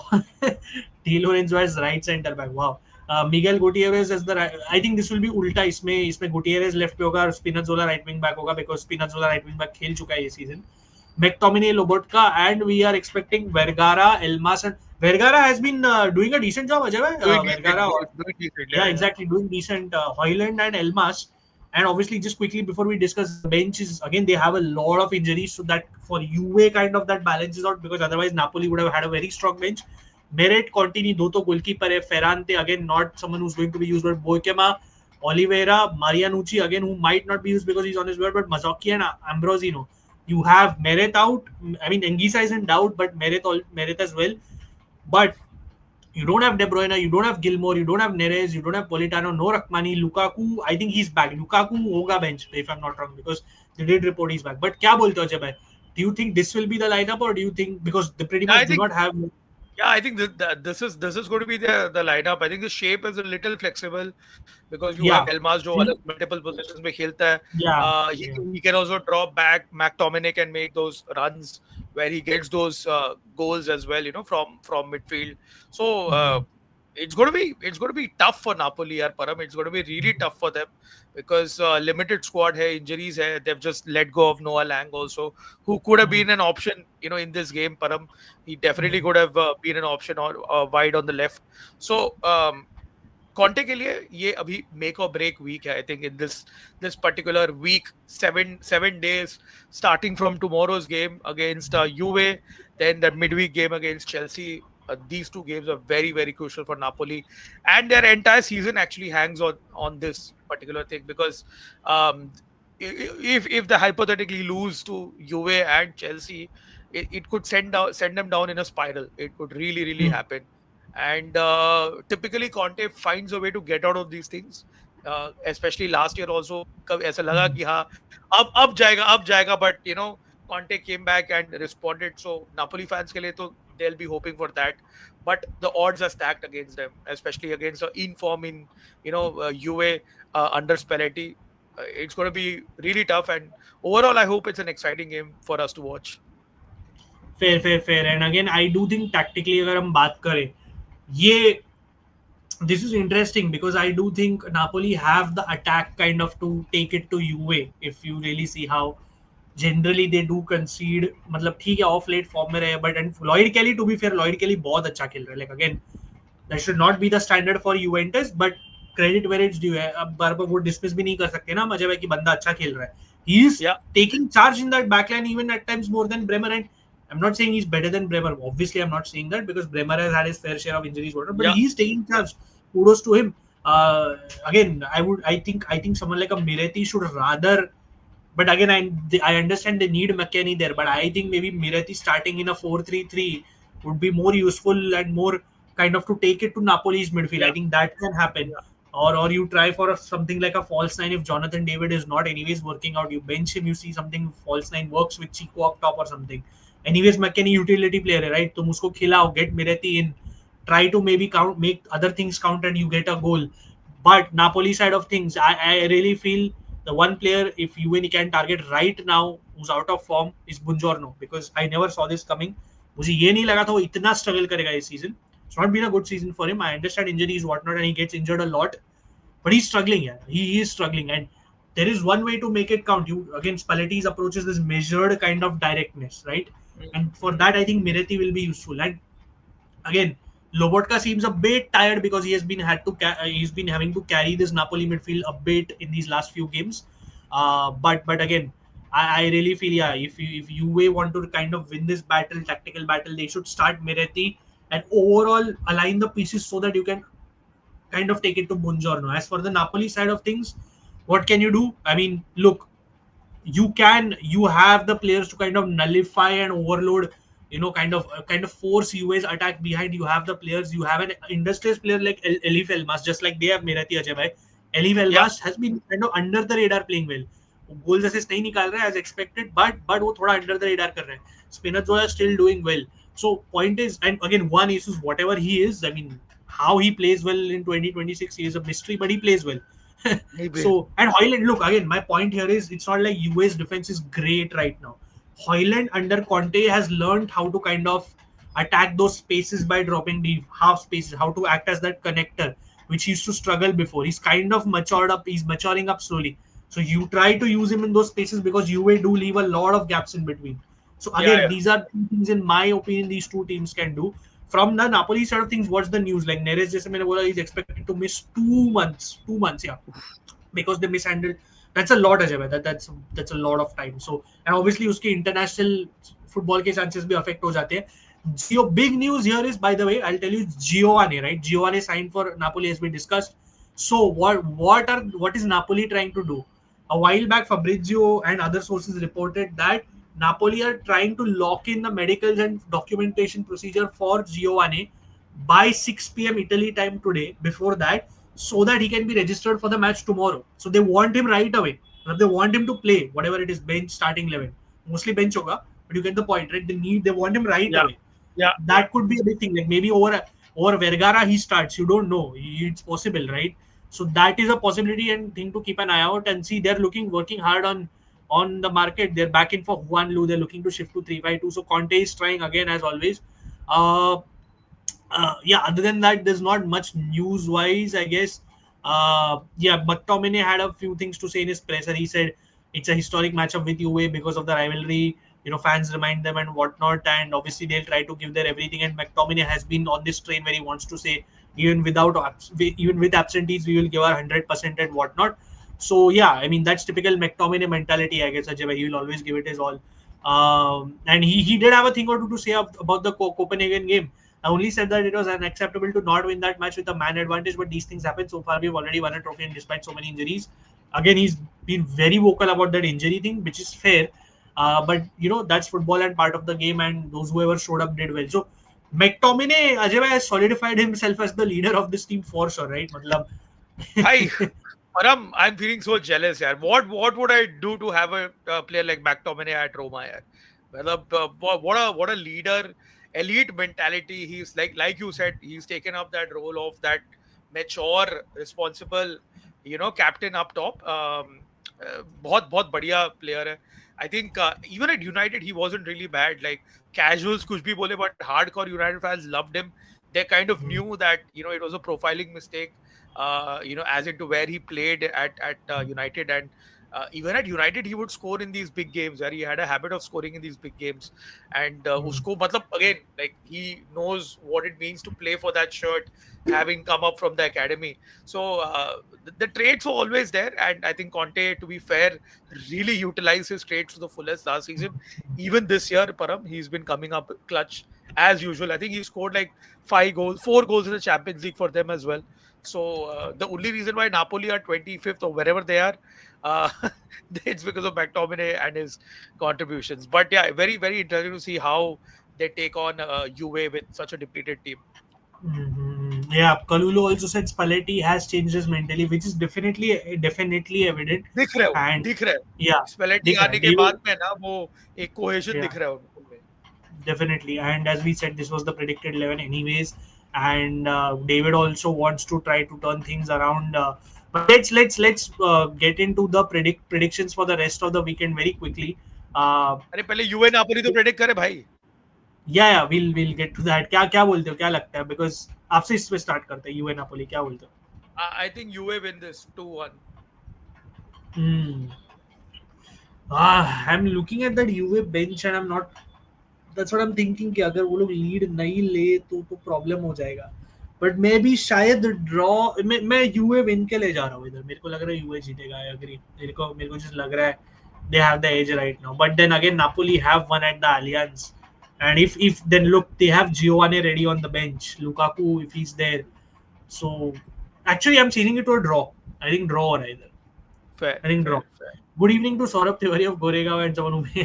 Di Lorenzo as right center back. Wow. Miguel Gutierrez as the right, I think this will be उल्टा. इसमें Gutierrez left पे होगा और Spinazzola right wing back होगा because Spinazzola right wing back खेल चुका है ये season. McTominay, Lobotka, and we are expecting Vergara, Elmas, and Vergara has been doing a decent job, Ajay bhai. Doing decent. Vergara, Doing decent. yeah, Yeah. exactly, doing decent. Hoyland and Elmas, and obviously, just quickly before we discuss the bench, is again they have a lot of injuries, so that for UA kind of that balances out because otherwise Napoli would have had a very strong bench. Meret, Contini, दो तो goalkeeper है. Ferrante again not someone who's going to be used, but Boikema, Oliveira, Marianucci again who might not be used because he's on his word, but Mazzocchi and Ambrosino. You have Meret out. I mean, Engisa is in doubt, but Meret as well. But you don't have De Bruyne, you don't have Gilmore, you don't have Neres, you don't have Politano, no Rakmani, Lukaku. I think he's back. Lukaku hoga bench if I'm not wrong because they did report he's back. But क्या बोलते हो जब है? Do you think this will be the lineup or do you think because they pretty Yeah, much do not have? I think that this is going to be the lineup. I think the shape is a little flexible because you have Yeah, Elmas जो see, अलग multiple positions में खेलता है. yeah, He yeah. he can also drop back. McTominay can make those runs where he gets those goals as well. From midfield. So Mm-hmm. it's going to be tough for Napoli, yaar, Param. It's going to be really tough for them because limited squad hai, injuries hai. They've just let go of Noah Lang also, who could have been an option, in this game, Param. He definitely could have been an option or wide on the left. So Conte के लिए ये अभी make और break week है, I think, in this particular week, 7 days starting from tomorrow's game against Juve, then the midweek game against Chelsea. These two games are very, very crucial for Napoli, and their entire season actually hangs on this particular thing, because um, if they hypothetically lose to Juve and Chelsea, it could send them down in a spiral. It could really, really happen. And typically Conte finds a way to get out of these things. Especially last year also, कब ऐसा लगा कि हाँ अब जाएगा, but Conte came back and responded. So Napoli fans के लिए तो they'll be hoping for that, but the odds are stacked against them, especially against the inform in Juve under Spalletti. It's going to be really tough, and overall I hope it's an exciting game for us to watch. Fair. And again, I do think tactically, अगर हम बात करें, ये this is interesting because I do think Napoli have the attack kind of to take it to Juve. If you really see how generally they do concede, मतलब ठीक है off late form में रहे, but and Lloyd Kelly, to be fair, Lloyd Kelly बहुत अच्छा खेल रहा है. Like again, that should not be the standard for Juventus, but credit where it's due है. अब बार बार वो dismiss भी नहीं कर सकते ना मजे में कि बंदा अच्छा खेल रहा है. He is taking charge in that backline even at times more than Bremer, and I'm not saying he's better than Bremer. Obviously, I'm not saying that because Bremer has had his fair share of injuries, whatever. But he's taking charge. Kudos to him. Again, I think someone like a Miretti should rather. But again, I understand they need McKennie there. But I think maybe Miretti starting in a 4-3-3 would be more useful and more kind of to take it to Napoli's midfield. Yeah. I think that can happen. Yeah. Or you try for something like a false nine if Jonathan David is not anyways working out. You bench him, you see something false nine works with Chico up top or something. Anyways, McKennie utility player, right? तुम उसको खिलाओ, get Miretti in, try to maybe make other things count and you get a goal. But Napoli side of things, I really feel the one player if Juve can target right now who's out of form is Buongiorno, because I never saw this coming. मुझे ये नहीं लगा था वो इतना struggle करेगा इस season. It's not been a good season for him. I understand injuries, whatnot, and he gets injured a lot. But he's struggling, yeah. He is struggling, and there is one way to make it count. You again, Spalletti's approach is this measured kind of directness, right? And for that, I think Miretti will be useful. And again, Lobotka seems a bit tired because he's been having to carry this Napoli midfield a bit in these last few games. But again, I really feel if Juve want to kind of win this tactical battle, they should start Miretti and overall align the pieces so that you can kind of take it to Buongiorno. As for the Napoli side of things, what can you do? I mean, look, you have the players to kind of nullify and overload, kind of force Juve's attack behind. You have the players. You have an industrious player like Elif Elmas, just like they have Miretti Ajay bhai. Elif Elmas has been kind of under the radar playing well. Goals assist नहीं निकाल रहा है as expected, but वो थोड़ा under the radar कर रहा है. Spinazzola still doing well. So point is, and again, one issue is whatever he is. I mean, how he plays well in 2026 is a mystery, but he plays well. So, and Højlund, look, again, my point here is it's not like US defense is great right now. Højlund under Conte has learned how to kind of attack those spaces by dropping deep half spaces, how to act as that connector, which he used to struggle before. He's kind of matured up, he's maturing up slowly. So you try to use him in those spaces because UA do leave a lot of gaps in between. So again, these are things in my opinion these two teams can do. From the Napoli side of things, what's the news? Like Neres, जैसे मैंने बोला, is expected to miss 2 months, yeah, because they mishandled. That's a lot, Ajay. That's a lot of time. So and obviously उसके international football के chances भी affect हो जाते हैं. Gio, big news here is, by the way, I'll tell you, Giovanni, right? Giovanni signed for Napoli as we discussed. So what is Napoli trying to do? A while back, Fabrizio and other sources reported that Napoli are trying to lock in the medicals and documentation procedure for Giovanni by 6 p.m. Italy time today, before that, so that he can be registered for the match tomorrow. So they want him right away. They want him to play, whatever it is, bench, starting 11. Mostly bench hoga, but you get the point, right? They want him right away. That could be a big thing. Like maybe over Vergara he starts. You don't know. It's possible, right? So that is a possibility and thing to keep an eye out and see. They're working hard on the market. They're back in for Juan Lu. They're looking to shift to 3-5-2. So Conte is trying again as always. Other than that, there's not much news-wise, I guess. McTominay had a few things to say in his presser. He said it's a historic matchup with Juve because of the rivalry. fans remind them and whatnot, and obviously they'll try to give their everything. And McTominay has been on this train where he wants to say, even with absentees, we will give our 100% and whatnot. So yeah, I mean that's typical McTominay mentality, I guess. Ajay, bhai, he will always give it his all. And he did have a thing or two to say about the Copenhagen game. I only said that it was unacceptable to not win that match with a man advantage, but these things happen. So far, we've already won a trophy, and despite so many injuries, again, he's been very vocal about that injury thing, which is fair. But that's football and part of the game, and those whoever showed up did well. So McTominay, Ajay has solidified himself as the leader of this team for sure, right? Matlab, Hi, Param, I'm feeling so jealous, yaar. What would I do to have a player like McTominay at Roma, yaar? What a leader, elite mentality. He's like you said, he's taken up that role of that mature, responsible, captain up top. बहुत बहुत बढ़िया player है. I think even at United he wasn't really bad. Like casuals कुछ भी बोले, but hardcore United fans loved him. They kind of knew that it was a profiling mistake. As into where he played at United, and even at United he would score in these big games. Where he had a habit of scoring in these big games, and usko matlab again, like he knows what it means to play for that shirt, having come up from the academy. So the traits were always there, and I think Conte, to be fair, really utilized his traits to the fullest last season. Even this year, Param, he's been coming up clutch as usual. I think he scored like 4 goals in the Champions League for them as well. So the only reason why Napoli are 25th or wherever they are, uh, it's because of McTominay and his contributions. But yeah, very, very interesting to see how they take on Juve with such a depleted team. Yeah, Kalulu also said Spalletti has changed his mentally, which is definitely evident. दिख रहा है वो, And दिख रहा है. yeah, स्पेलेटी दिख रहा आने है. के बाद में ना वो एक कोहेशन Yeah, दिख रहा है उनमें. definitely. And as we said, this was the predicted 11 anyways. And David also wants to try to turn things around. But let's get into the predictions for the rest of the weekend very quickly. Uh, अरे पहले यूवे Napoli तो predict करे भाई. yeah, we'll get to that. क्या क्या बोलते हो, क्या लगता है? Because आपसे इसमें start करते हैं. यूए नापोली क्या बोलते हो? I think यूवे win this 2-1. Hmm. I'm looking at that UV bench and I'm not. That's what I'm thinking कि अगर वो लोग लीड नहीं ले तो प्रॉब्लम हो जाएगा. बट मैं भी शायद ड्रॉ मैं यूए विन के ले जा रहा हूँ इधर. मेरे को लग रहा है यूए जीतेगा. I agree. मेरे को just लग रहा है they have the edge right now. But then again, Napoli have won at the Allianz, and if then look, they have Giovanni ready on the bench. Lukaku, if he's there, so actually I'm changing it to a draw. I think draw or either. Fair, I think draw. fair. Good evening to Saurabh Tiwari of Goregaon and someone who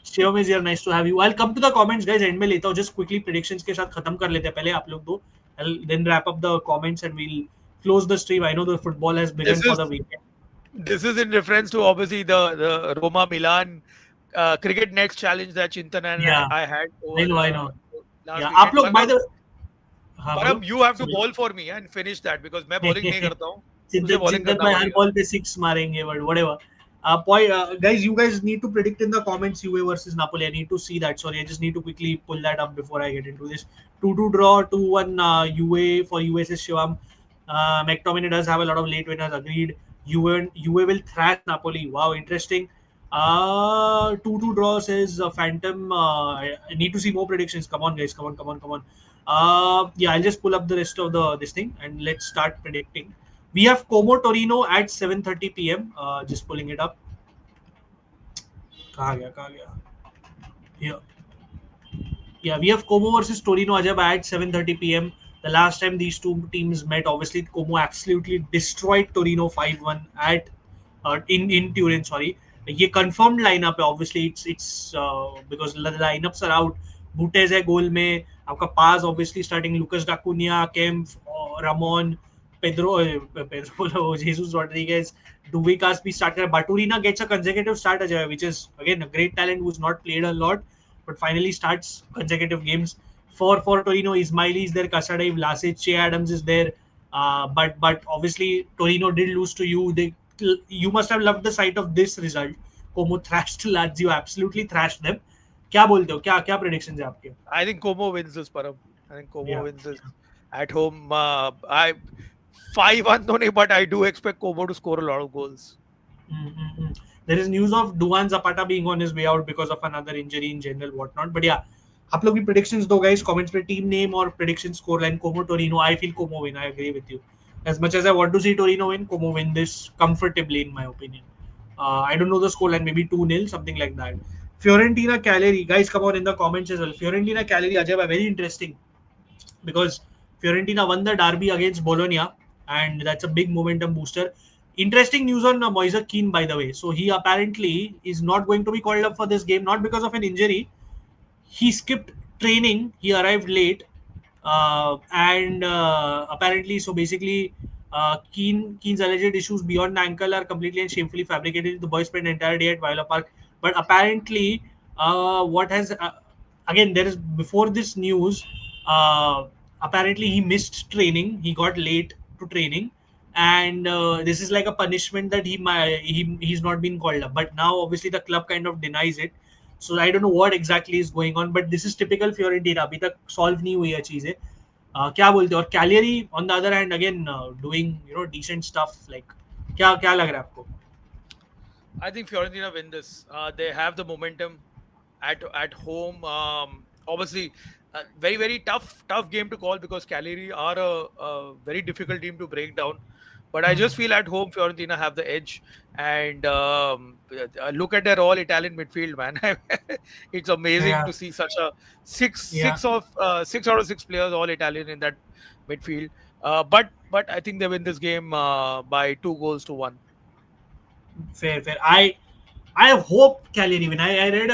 Shivam is here. Nice to have you. I'll come to the comments, guys. End में लेता हूँ. Just quickly predictions के साथ खत्म कर लेते हैं पहले आप लोग दो. I'll then wrap up the comments and we'll close the stream. I know the football has begun for the weekend. This is in reference to obviously the Roma Milan cricket next challenge that Chintan and Yeah, I had over I know. last Yeah, weekend. आप लोग by the हाँ बोलो. Param, you have to bowl for me and finish that because मैं bowling नहीं करता हूँ. तुझे bowling चिंतन करना भाई हर पड़ेगा. बॉल पे सिक्स मारेंगे but whatever. Guys, you guys need to predict in the comments UA versus Napoli. I need to see that. Sorry, I just need to quickly pull that up before I get into this. 2-2 draw, 2-1 UA for USS Shivam. McTominay does have a lot of late winners. Agreed. UA will thrash Napoli. Wow, interesting. 2-2 draw says Phantom. I need to see more predictions. Come on, guys. Come on. Yeah, I'll just pull up the rest of this thing and let's start predicting. We have Como Torino at 7:30 p.m. Just pulling it up. कहाँ गया? Here. Yeah, we have Como versus Torino Ajab at 7:30 p.m. The last time these two teams met, obviously Como absolutely destroyed Torino 5-1 at in Turin. Sorry, ये confirmed lineup है. Obviously it's because the lineups are out. Butes है goal में. आपका Paz obviously starting. Lucas Dacunia, Kempf, Ramon, Pedro, Jesus Rodriguez, Duvikas be started. Baturina gets a consecutive start, which is again a great talent who's not played a lot, but finally starts consecutive games. For Torino, Ismaili is there, Casada, Vlasic, Che Adams is there. But obviously Torino did lose to you. You must have loved the sight of this result. Como thrashed Lazio, absolutely thrashed them. क्या बोलते हो? क्या predictions है आपके? I think Como wins this, Param. I think Como wins this at home. 5-1 तो नहीं, but I do expect Como to score a lot of goals. There is news of Duan Zapata being on his way out because of another injury in general, whatnot. But yeah, आप लोग भी predictions दो guys, comments में team name और prediction scoreline. Como Torino, I feel Como win. I agree with you. As much as I want to see Torino win, Como win this comfortably in my opinion. I don't know the scoreline, maybe 2-0, something like that. Fiorentina Cagliari, guys, come on in the comments as well. Fiorentina Cagliari, Ajay, very interesting because Fiorentina won the derby against Bologna, and that's a big momentum booster. Interesting news on Moise Kean, by the way. So he apparently is not going to be called up for this game, not because of an injury. He skipped training. He arrived late, and apparently, so basically, Keane's alleged issues beyond the ankle are completely and shamefully fabricated. The boy spent an entire day at Viola Park, but apparently, what has again there is before this news. Apparently, he missed training. He got late to training, and this is like a punishment that he's not been called up. But now, obviously, the club kind of denies it. So I don't know what exactly is going on, but this is typical Fiorentina. अभी तक solve नहीं हुई है चीजें. क्या बोलते हो? और Cagliari on the other hand again doing decent stuff. Like क्या क्या लग रहा है आपको? I think Fiorentina win this. They have the momentum at home. Obviously, very tough game to call because Cagliari are a very difficult team to break down. But I just feel at home Fiorentina have the edge. And look at their all Italian midfield, man. It's amazing Yeah. to see such a six Yeah. six out of six players all Italian in that midfield. But I think they win this game by 2-1. Fair. I hope Cagliari win. I read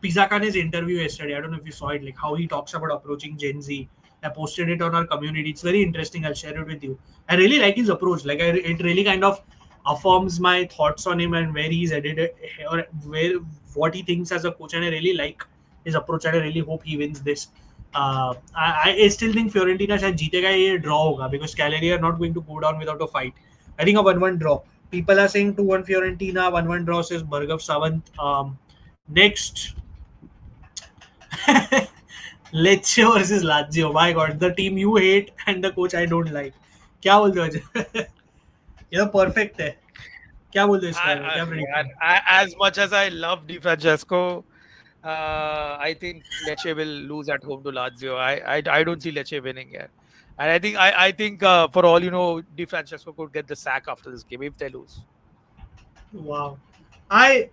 Pisa Khan's interview yesterday. I don't know if you saw it, like how he talks about approaching Gen Z. I posted it on our community. It's very interesting. I'll share it with you. I really like his approach. Like it really kind of affirms my thoughts on him and where he's headed or where what he thinks as a coach. And I really like his approach. And I really hope he wins this. I still think Fiorentina शायद जीतेगा ये draw होगा because Cagliari are not going to go down without a fight. I think a 1-1 draw. People are saying 2-1 Fiorentina, 1-1 draw, says Bhargav Sawant. Next, Lecce versus Lazio. My God, the team you hate and the coach I don't like. क्या बोलते हो अजय? ये तो perfect है. क्या बोलते हो इस बारे में? क्या prediction? As much as I love Di Francesco, I think Lecce will lose at home to Lazio. I don't see Lecce winning here. And I think for all you know, Di Francesco could get the sack after this game if they lose. Wow. I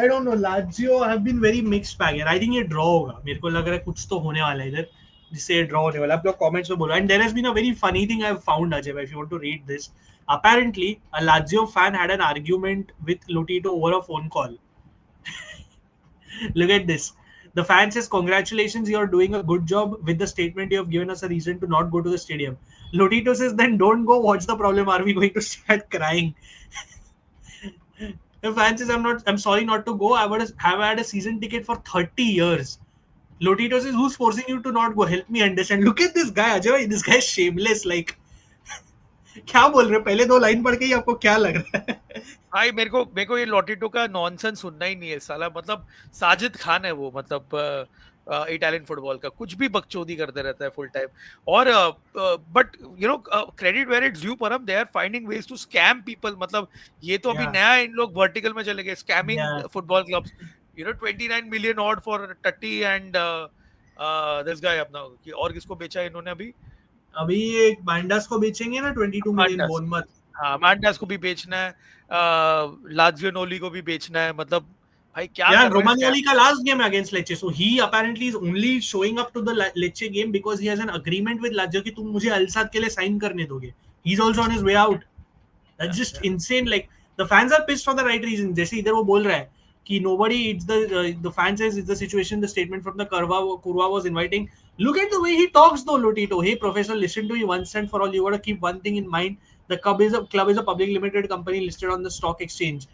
don't know. Lazio have been very mixed bag. I think ये draw होगा. मेरे को लग रहा है कुछ तो होने वाला है इधर जिससे ये draw होने वाला है. आप लोग comments में बोलो. And there has been a very funny thing I've found, Ajay, if you want to read this. Apparently, a Lazio fan had an argument with Lotito over a phone call. Look at this. The fan says, "Congratulations, you're doing a good job. With the statement, you have given us a reason to not go to the stadium." Lotito says, "Then don't go. What's the problem? Are we going to start crying?" The fan says, I'm sorry not to go. I would have had a season ticket for 30 years. Lotito says, who's forcing you to not go? Help me understand. Look at this guy, Ajay. This guy is shameless. Like, क्या बोल रहे हो? पहले दो line पढ़ के ही आपको क्या लग रहा है? भाई मेरे को ये लॉटिटो का नॉनसेंस सुनना ही नहीं है साला. मतलब साजिद खान है वो. मतलब इटालियन फुटबॉल का कुछ भी बकचोदी करते रहता है फुल टाइम. और but you know credit where it's due Param, they are finding ways to scam people. मतलब ये तो अभी नया इन लोग वर्टिकल में चले गए, scamming football clubs. You know 29 million odd for टट्टी एंड दिस गाय अपना. और किसको बेचा इन्होंने अभी एक मांडास को बेचेंगे ना 22 मिलियन बोनमथ. हाँ, मांडास को भी बेचना है, लाजियोनोली को भी बेचना है. मतलब भाई क्या कर Romagnoli का last game against Lecce, so he apparently is only showing up to the Lecce game because he has an agreement with Lazio कि तुम मुझे अल्साद के लिए साइन करने दोगे. He's also on his way out. That's just insane. Like the fans are pissed for the right reason. जैसे इधर वो बोल रहा है कि nobody, it's the fan says it's the situation, the statement from the Kurwa was inviting. Look at the way he talks though, Lotito. Hey professor, listen to you once and for all. You got to keep one thing in mind. The club is a public limited company listed on the stock exchange.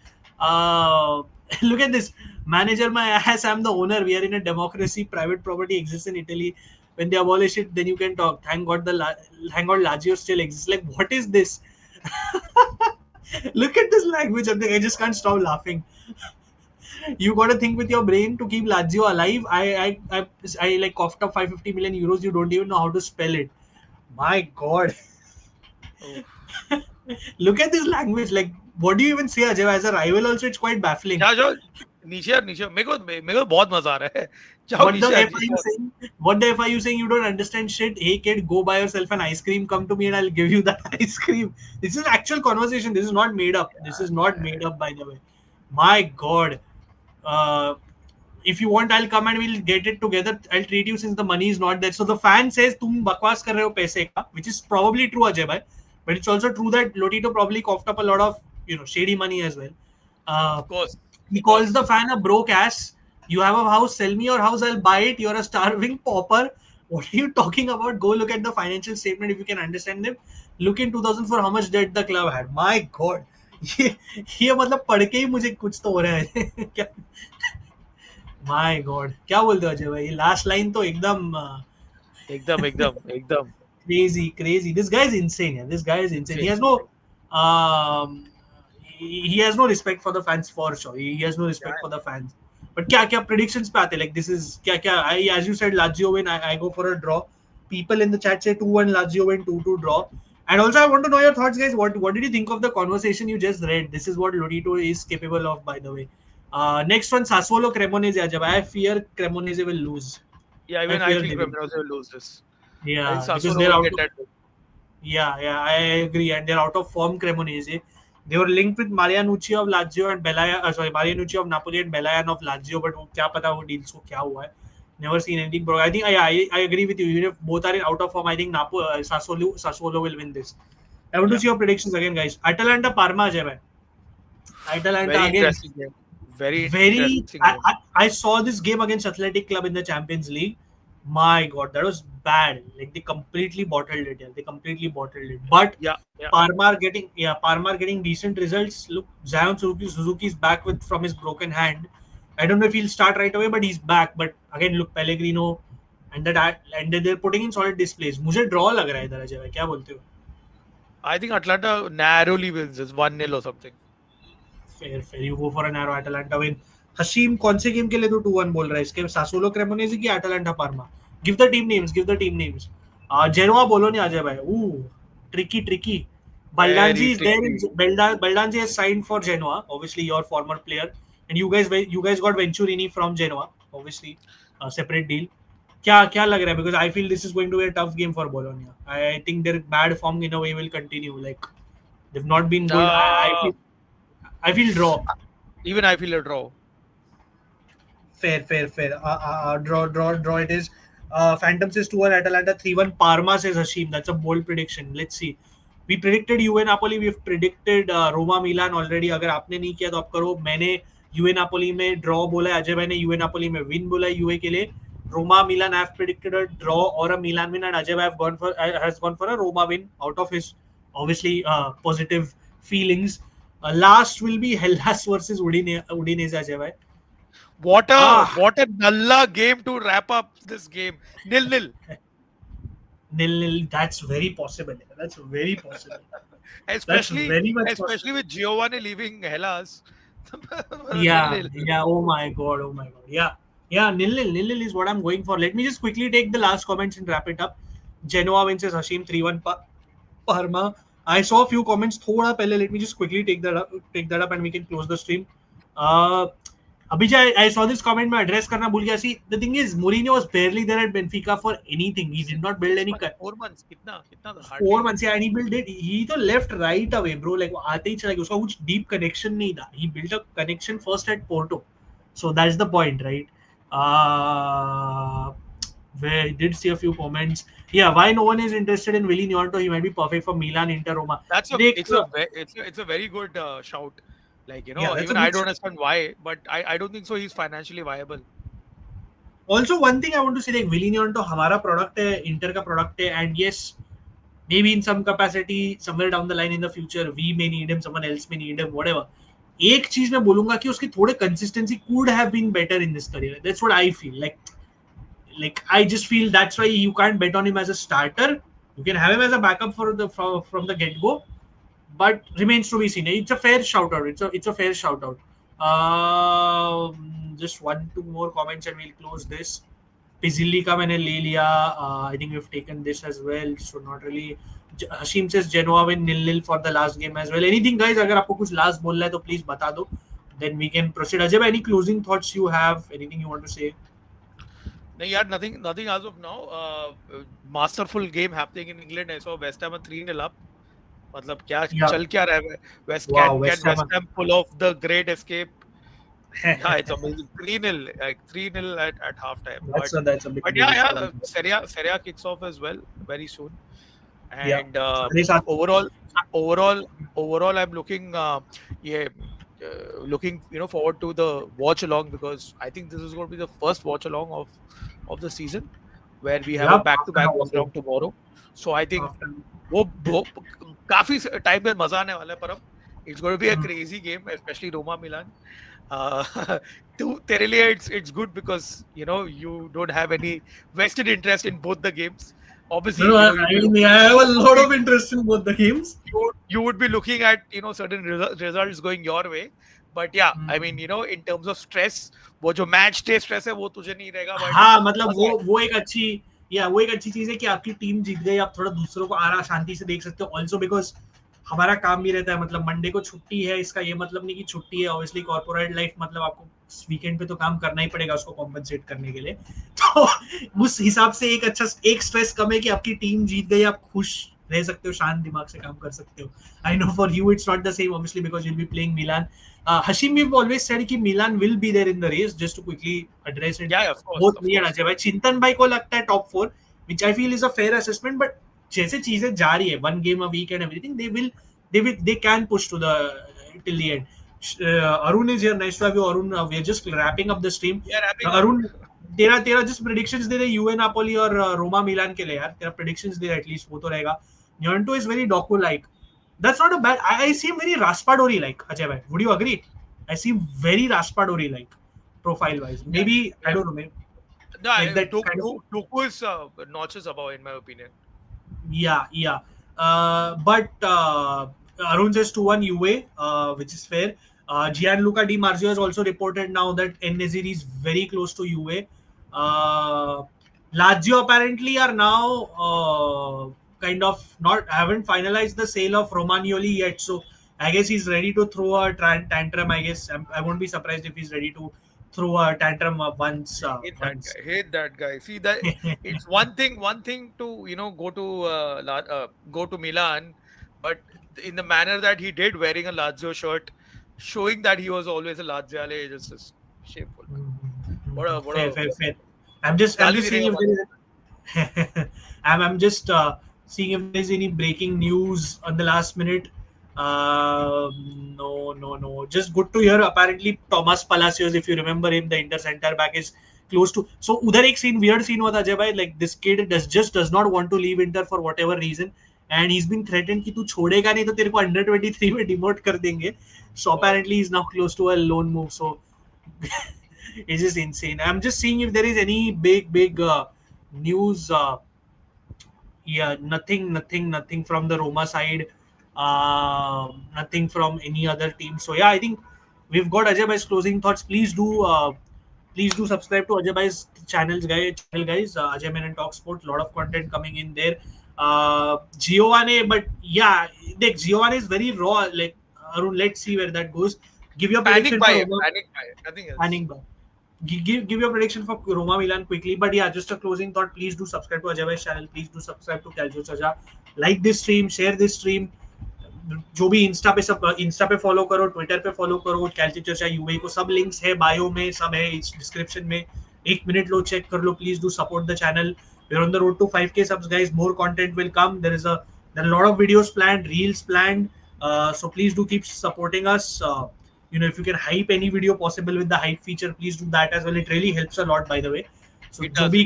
Look at this. Manager my ass, I'm the owner. We are in a democracy. Private property exists in Italy. When they abolish it, then you can talk. Thank God Lazio still exists. Like, what is this? Look at this language. I just can't stop laughing. You got to think with your brain to keep Lazio alive. I like coughed up 550 million euros. You don't even know how to spell it. My God. Look at this language. Like, what do you even say, Ajay? As a rival, also, it's quite baffling. जाओ जाओ नीचे यार नीचे मेरे को बहुत मजा आ रहा है जाओ What the नीचे यार F are you नीचे saying? What the F are you saying? You don't understand shit. Hey, kid, go buy yourself an ice cream. Come to me and I'll give you that ice cream. This is actual conversation. This is not made up. This is not made up, by the way. My God. Uh, if you want, I'll come and we'll get it together. I'll treat you since the money is not there. So the fan says, "तुम बकवास कर रहे हो पैसे का," which is probably true, Ajay bhai. But it's also true that Lotito probably coughed up a lot of shady money as well. Uh, of course he of calls course the fan a broke ass. You have a house, sell me your house, I'll buy it. You're a starving pauper. What are you talking about? Go look at the financial statement if you can understand them. Look in 2004 how much debt the club had. My God. ये मतलब पढ़ के ही मुझे कुछ तो हो रहा है क्या माय गॉड क्या बोलते हो अजय भाई लास्ट लाइन तो एकदम एकदम एकदम एकदम crazy. This guy is insane. Yeah. This guy is insane. He insane has no he has no respect for the fans for sure. He has no respect for the fans. But क्या predictions पे आते like this is क्या I as you said Lazio win. I go for a draw. People in the chat say 2-1 Lazio win, 2-2 draw. And also I want to know your thoughts, guys. What did you think of the conversation you just read? This is what Lotito is capable of, by the way. Next one, Sassuolo Cremonese. Ajab. I fear Cremonese will lose. yeah I even I fear think they will. Cremonese will lose this I think Yeah, because Sassuolo they're will out. get that win. Yeah, I agree. And they're out of form, Cremonese. They were linked with Marianucci of Lazio and Marianucci of Napoli and Belayan of Lazio, but वो क्या पता वो deals को क्या हुआ है. Never seen anything, bro. I think I agree with you. Even if both are out of form, I think Sassuolo will win this. I want to Yeah, see your predictions again, guys. Atalanta Parma, Ajay bhai. Atalanta very again. interesting game very Very. interesting game I saw this game against Athletic Club in the Champions League. My God, that was bad. Like they completely bottled it. Yeah. They completely bottled it. But yeah Parma are getting decent results. Look, Zion Suzuki's back with from his broken hand. I don't know if he'll start right away, but he's back. But again, look, Pellegrino and they're putting in solid displays. मुझे draw लग रहा है इधर अजय भाई क्या बोलते हो? I think Atlanta narrowly wins this 1-0 or something Fair. You go for a narrow Atalanta win. Hashim कौन से गेम के लिए तो 2-1 बोल रहा है इसके सासोलो क्रेमोनेजी की Atalanta Parma. Give the team names. Give the team names. Genoa बोलो नहीं अजय भाई. Ooh, tricky. very Baldanzi is there. tricky Baldanzi has signed for Genoa. Obviously, your former player, and you guys got Venturini from Genoa. Obviously, a separate deal. क्या लग रहा है? Because I feel this is going to be a tough game for Bologna. I think their bad form in a way will continue. Like they've not been good. uh, I feel draw. even I feel a draw Fair. Draw. It is. Phantom says 2-1 Atalanta, 3-1 Parma says Hashim. That's a bold prediction. Let's see. We predicted Juve Napoli. We've predicted Roma Milan already. अगर आपने नहीं किया तो आप करो. मैंने Juve Napoli में draw बोला है. अजय भाई ने Juve Napoli में win बोला है Juve के लिए. Roma Milan I've predicted a draw or a Milan win, and Ajay has gone for a Roma win out of his obviously positive feelings. Last will be Hellas versus Udinese Ajay bhai. what Ah, a nalla game to wrap up this game 0-0 nil. That's very possible. That's very possible. That's especially very much especially possible. with Giovanni leaving Hellas. Yeah, Nil-nil. yeah. Oh my god. Yeah. Nil is what I'm going for. Let me just quickly take the last comments and wrap it up. Genoa wins as Hashim 3-1 Parma. I saw a few comments. Thoda pehle. Let me just quickly take that up, and we can close the stream. Uh, Abhijay, I saw this comment. मैं address करना भूल गया. See, the thing is, Mourinho was barely there at Benfica for anything. He did not build any. 4 months कितना कितना hardly 4 months, yeah, and he built it. He तो left right away, bro. Like आते ही चला गया. उसका कुछ deep connection नहीं था. He built a connection first at Porto, so that's the point, right? Where I did see a few comments. Yeah, why no one is interested in Willy Gnonto? He might be perfect for Milan, Inter, Roma. That's a Deख, it's a very good shout. Like yeah, that's even a I good don't shout. understand why, but I don't think so. He's financially viable. Also, one thing I want to say, like Willy Gnonto हमारा product है, Inter का product है, and yes, maybe in some capacity somewhere down the line in the future we may need him, someone else may need him, whatever. एक चीज मैं बोलूंगा कि उसकी थोड़े consistency could have been better in this career. That's what I feel. Like I just feel that's why you can't bet on him as a starter. You can have him as a backup from the get go, but remains to be seen. It's a fair shout out. It's a fair shout out. Just 1-2 more comments and we'll close this. पिजिली का मैंने ले लिया. I think we've taken this as well, so not really. Hashim says Genoa win 0-0 for the last game as well. Anything guys, अगर आपको कुछ last बोलना है तो please बता दो. Then we can proceed. Ajay, any closing thoughts you have? Anything you want to say? नहीं यार, nothing as of now. Masterful game happening in England. I saw West Ham 3-0 up. मतलब क्या चल क्या रहा है? West Ham pull off the great escape? Yeah, it's amazing. 3-0, like 3-0 at halftime. That's a big. But yeah, Serie-A kicks off as well very soon. And overall, I'm looking forward to the watch along, because I think this is going to be the first watch along of the season, where we have a back-to-back watch along tomorrow. So I think वो काफी time पे मजा आने वाला है. पर it's going to be a crazy game, especially Roma Milan. तेरे लिए it's good because you don't have any vested interest in both the games. Obviously, I have a lot of interest in both the games. You would be looking at certain results going your way, but yeah, I mean in terms of stress, वो जो match day stress है वो तुझे नहीं रहेगा. हाँ, मतलब वो एक अच्छी चीज है कि आपकी टीम जीत गई, आप थोड़ा दूसरों को आराम शांति से देख सकते हो. ऑल्सो बिकॉज हमारा काम भी रहता है, मतलब मंडे को छुट्टी है, इसका ये मतलब नहीं कि छुट्टी है. ऑब्वियसली कॉर्पोरेट लाइफ, मतलब आपको वीकेंड पे तो काम करना ही पड़ेगा उसको कॉम्पनसेट करने के लिए. तो उस हिसाब से एक स्ट्रेस कम है कि आपकी टीम जीत गई, आप खुश रह सकते हो, शांत दिमाग से काम कर सकते हो. I know for you it's not the same obviously because you'll be playing Milan. Hashim, we've always said कि Milan will be there in the race. Just to quickly address it, yeah, of course, बहुत नहीं अजय भाई. चिंतन भाई को लगता है top 4, which I feel is a fair assessment. But जैसे चीजें जा रही है, one game a week and everything, they can push to the till the end. Arun is here. Nice to have you, Arun. We are just wrapping up the stream. Arun, तेरा just predictions दे दे Juve Napoli और Roma Milan के लिए यार. तेरा predictions they at least वो तो रहेगा. Nyanto is very Doku like. That's not a bad. I seem very Raspadori like. Ajay bhai, would you agree? I seem very Raspadori like profile wise. Maybe I don't know. Maybe. No, like that Doku is notches above in my opinion. Yeah. But Arun says 2-1 Juve, which is fair. Gianluca Di Marzio has also reported now that En-Nesyri is very close to Juve. Lazio apparently are now kind of haven't finalized the sale of Romagnoli yet, so I guess he's ready to throw a tantrum. I guess I won't be surprised if he's ready to throw a tantrum once. Hate that guy. See that it's one thing to go to Milan, but in the manner that he did, wearing a Lazio shirt, showing that he was always a Laziale, just shameful. Fair. I'm just seeing if there is I'm just seeing if there's any breaking news on the last minute. No. Just good to hear. Apparently, Thomas Palacios, if you remember him, the Inter center back, is close to. So, udhar ek weird scene was Ajay bhai. Like this kid does not want to leave Inter for whatever reason, and he's been threatened कि तू छोड़ेगा नहीं तो तेरे को under 23 में demote कर देंगे. So apparently, he's now close to a loan move. So it's just insane. I'm just seeing if there is any big news. Yeah, nothing from the Roma side. Nothing from any other team. So yeah, I think we've got Ajay Bhai's closing thoughts. Please do subscribe to Ajay Bhai's channel guys. Ajay Menon Talk Sport. Lot of content coming in there. Giovanni, but yeah, Giovanni is very raw. Like Arun, let's see where that goes. Give your prediction for Roma. Nothing else. Panic buy. Give your prediction for Roma Milan quickly. But yeah, just a closing thought. Please do subscribe to Ajay Bhai's channel. Please do subscribe to Calcio Chacha. Like this stream, share this stream. जो भी Insta पे follow करो, Twitter पे follow करो, कैल्चियो चर्चा UA को, सब links है बायो में, सब है इस डिस्क्रिप्शन में. 1 मिनट लो, चेक कर लो. Please do support the channel. We are on the road to 5k subs guys. More content will come. There are a lot of videos planned, reels planned, so please do keep supporting us. If you can hype any video possible with the hype feature, please do that as well. It really helps a lot, by the way. So जो भी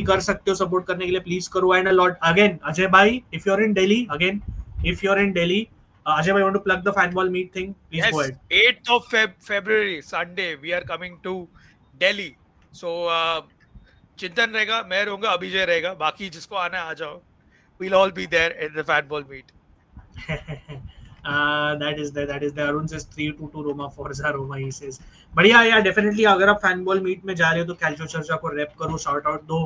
कर सकते हो support करने के लिए please करो. And a lot again, Ajay bhai, if you're in Delhi, Ajay bhai, want to plug the fanball meet thing? Please go ahead. 8th of February, Sunday, we are coming to Delhi. So चिंतन रहेगा, मैं रहूंगा, अभिजय रहेगा, बाकी जिसको आना आ जाओ. We'll all be there in the fanball meet. That is there. That is there. Arun says 3-2 to Roma. Forza Roma. He says. But yeah, definitely. अगर आप फैनबॉल मीट में जा रहे हो तो कैल्चो चर्चा को रैप करो, शॉर्ट आउट दो.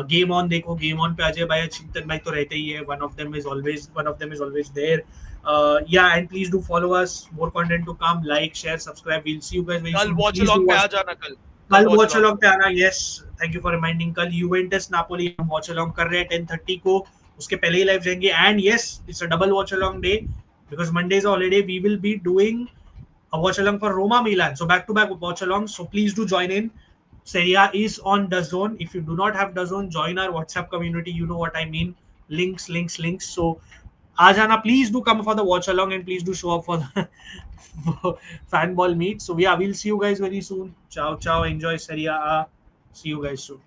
गेम ऑन देखो, गेम ऑन पे अजय भाई, चिंतन भाई तो रहते ही है. One of them is always there. Yeah, and please do follow us. More content to come. Like, share, subscribe. We'll see you guys very कल soon. Watch Please do along पे watch. आ जाना कल. कल watch वॉच along अलॉन्ग पे आना. Yes, thank you for reminding. कल Juventus Napoli हम watch along कर रहे हैं 10:30 को. उसके पहले ही लाइव जाएंगे. And yes, it's a double watch along day because Monday is a holiday. We will be doing a watch along for Roma Milan. So back to back watch along. So please do join in. Serie A is on DAZN. If you do not have DAZN, join our WhatsApp community. You know what I mean. Links. So Ajana, please do come for the watch along and please do show up for the fanball meet. So yeah, we'll see you guys very soon. Ciao. Enjoy Serie A. See you guys soon.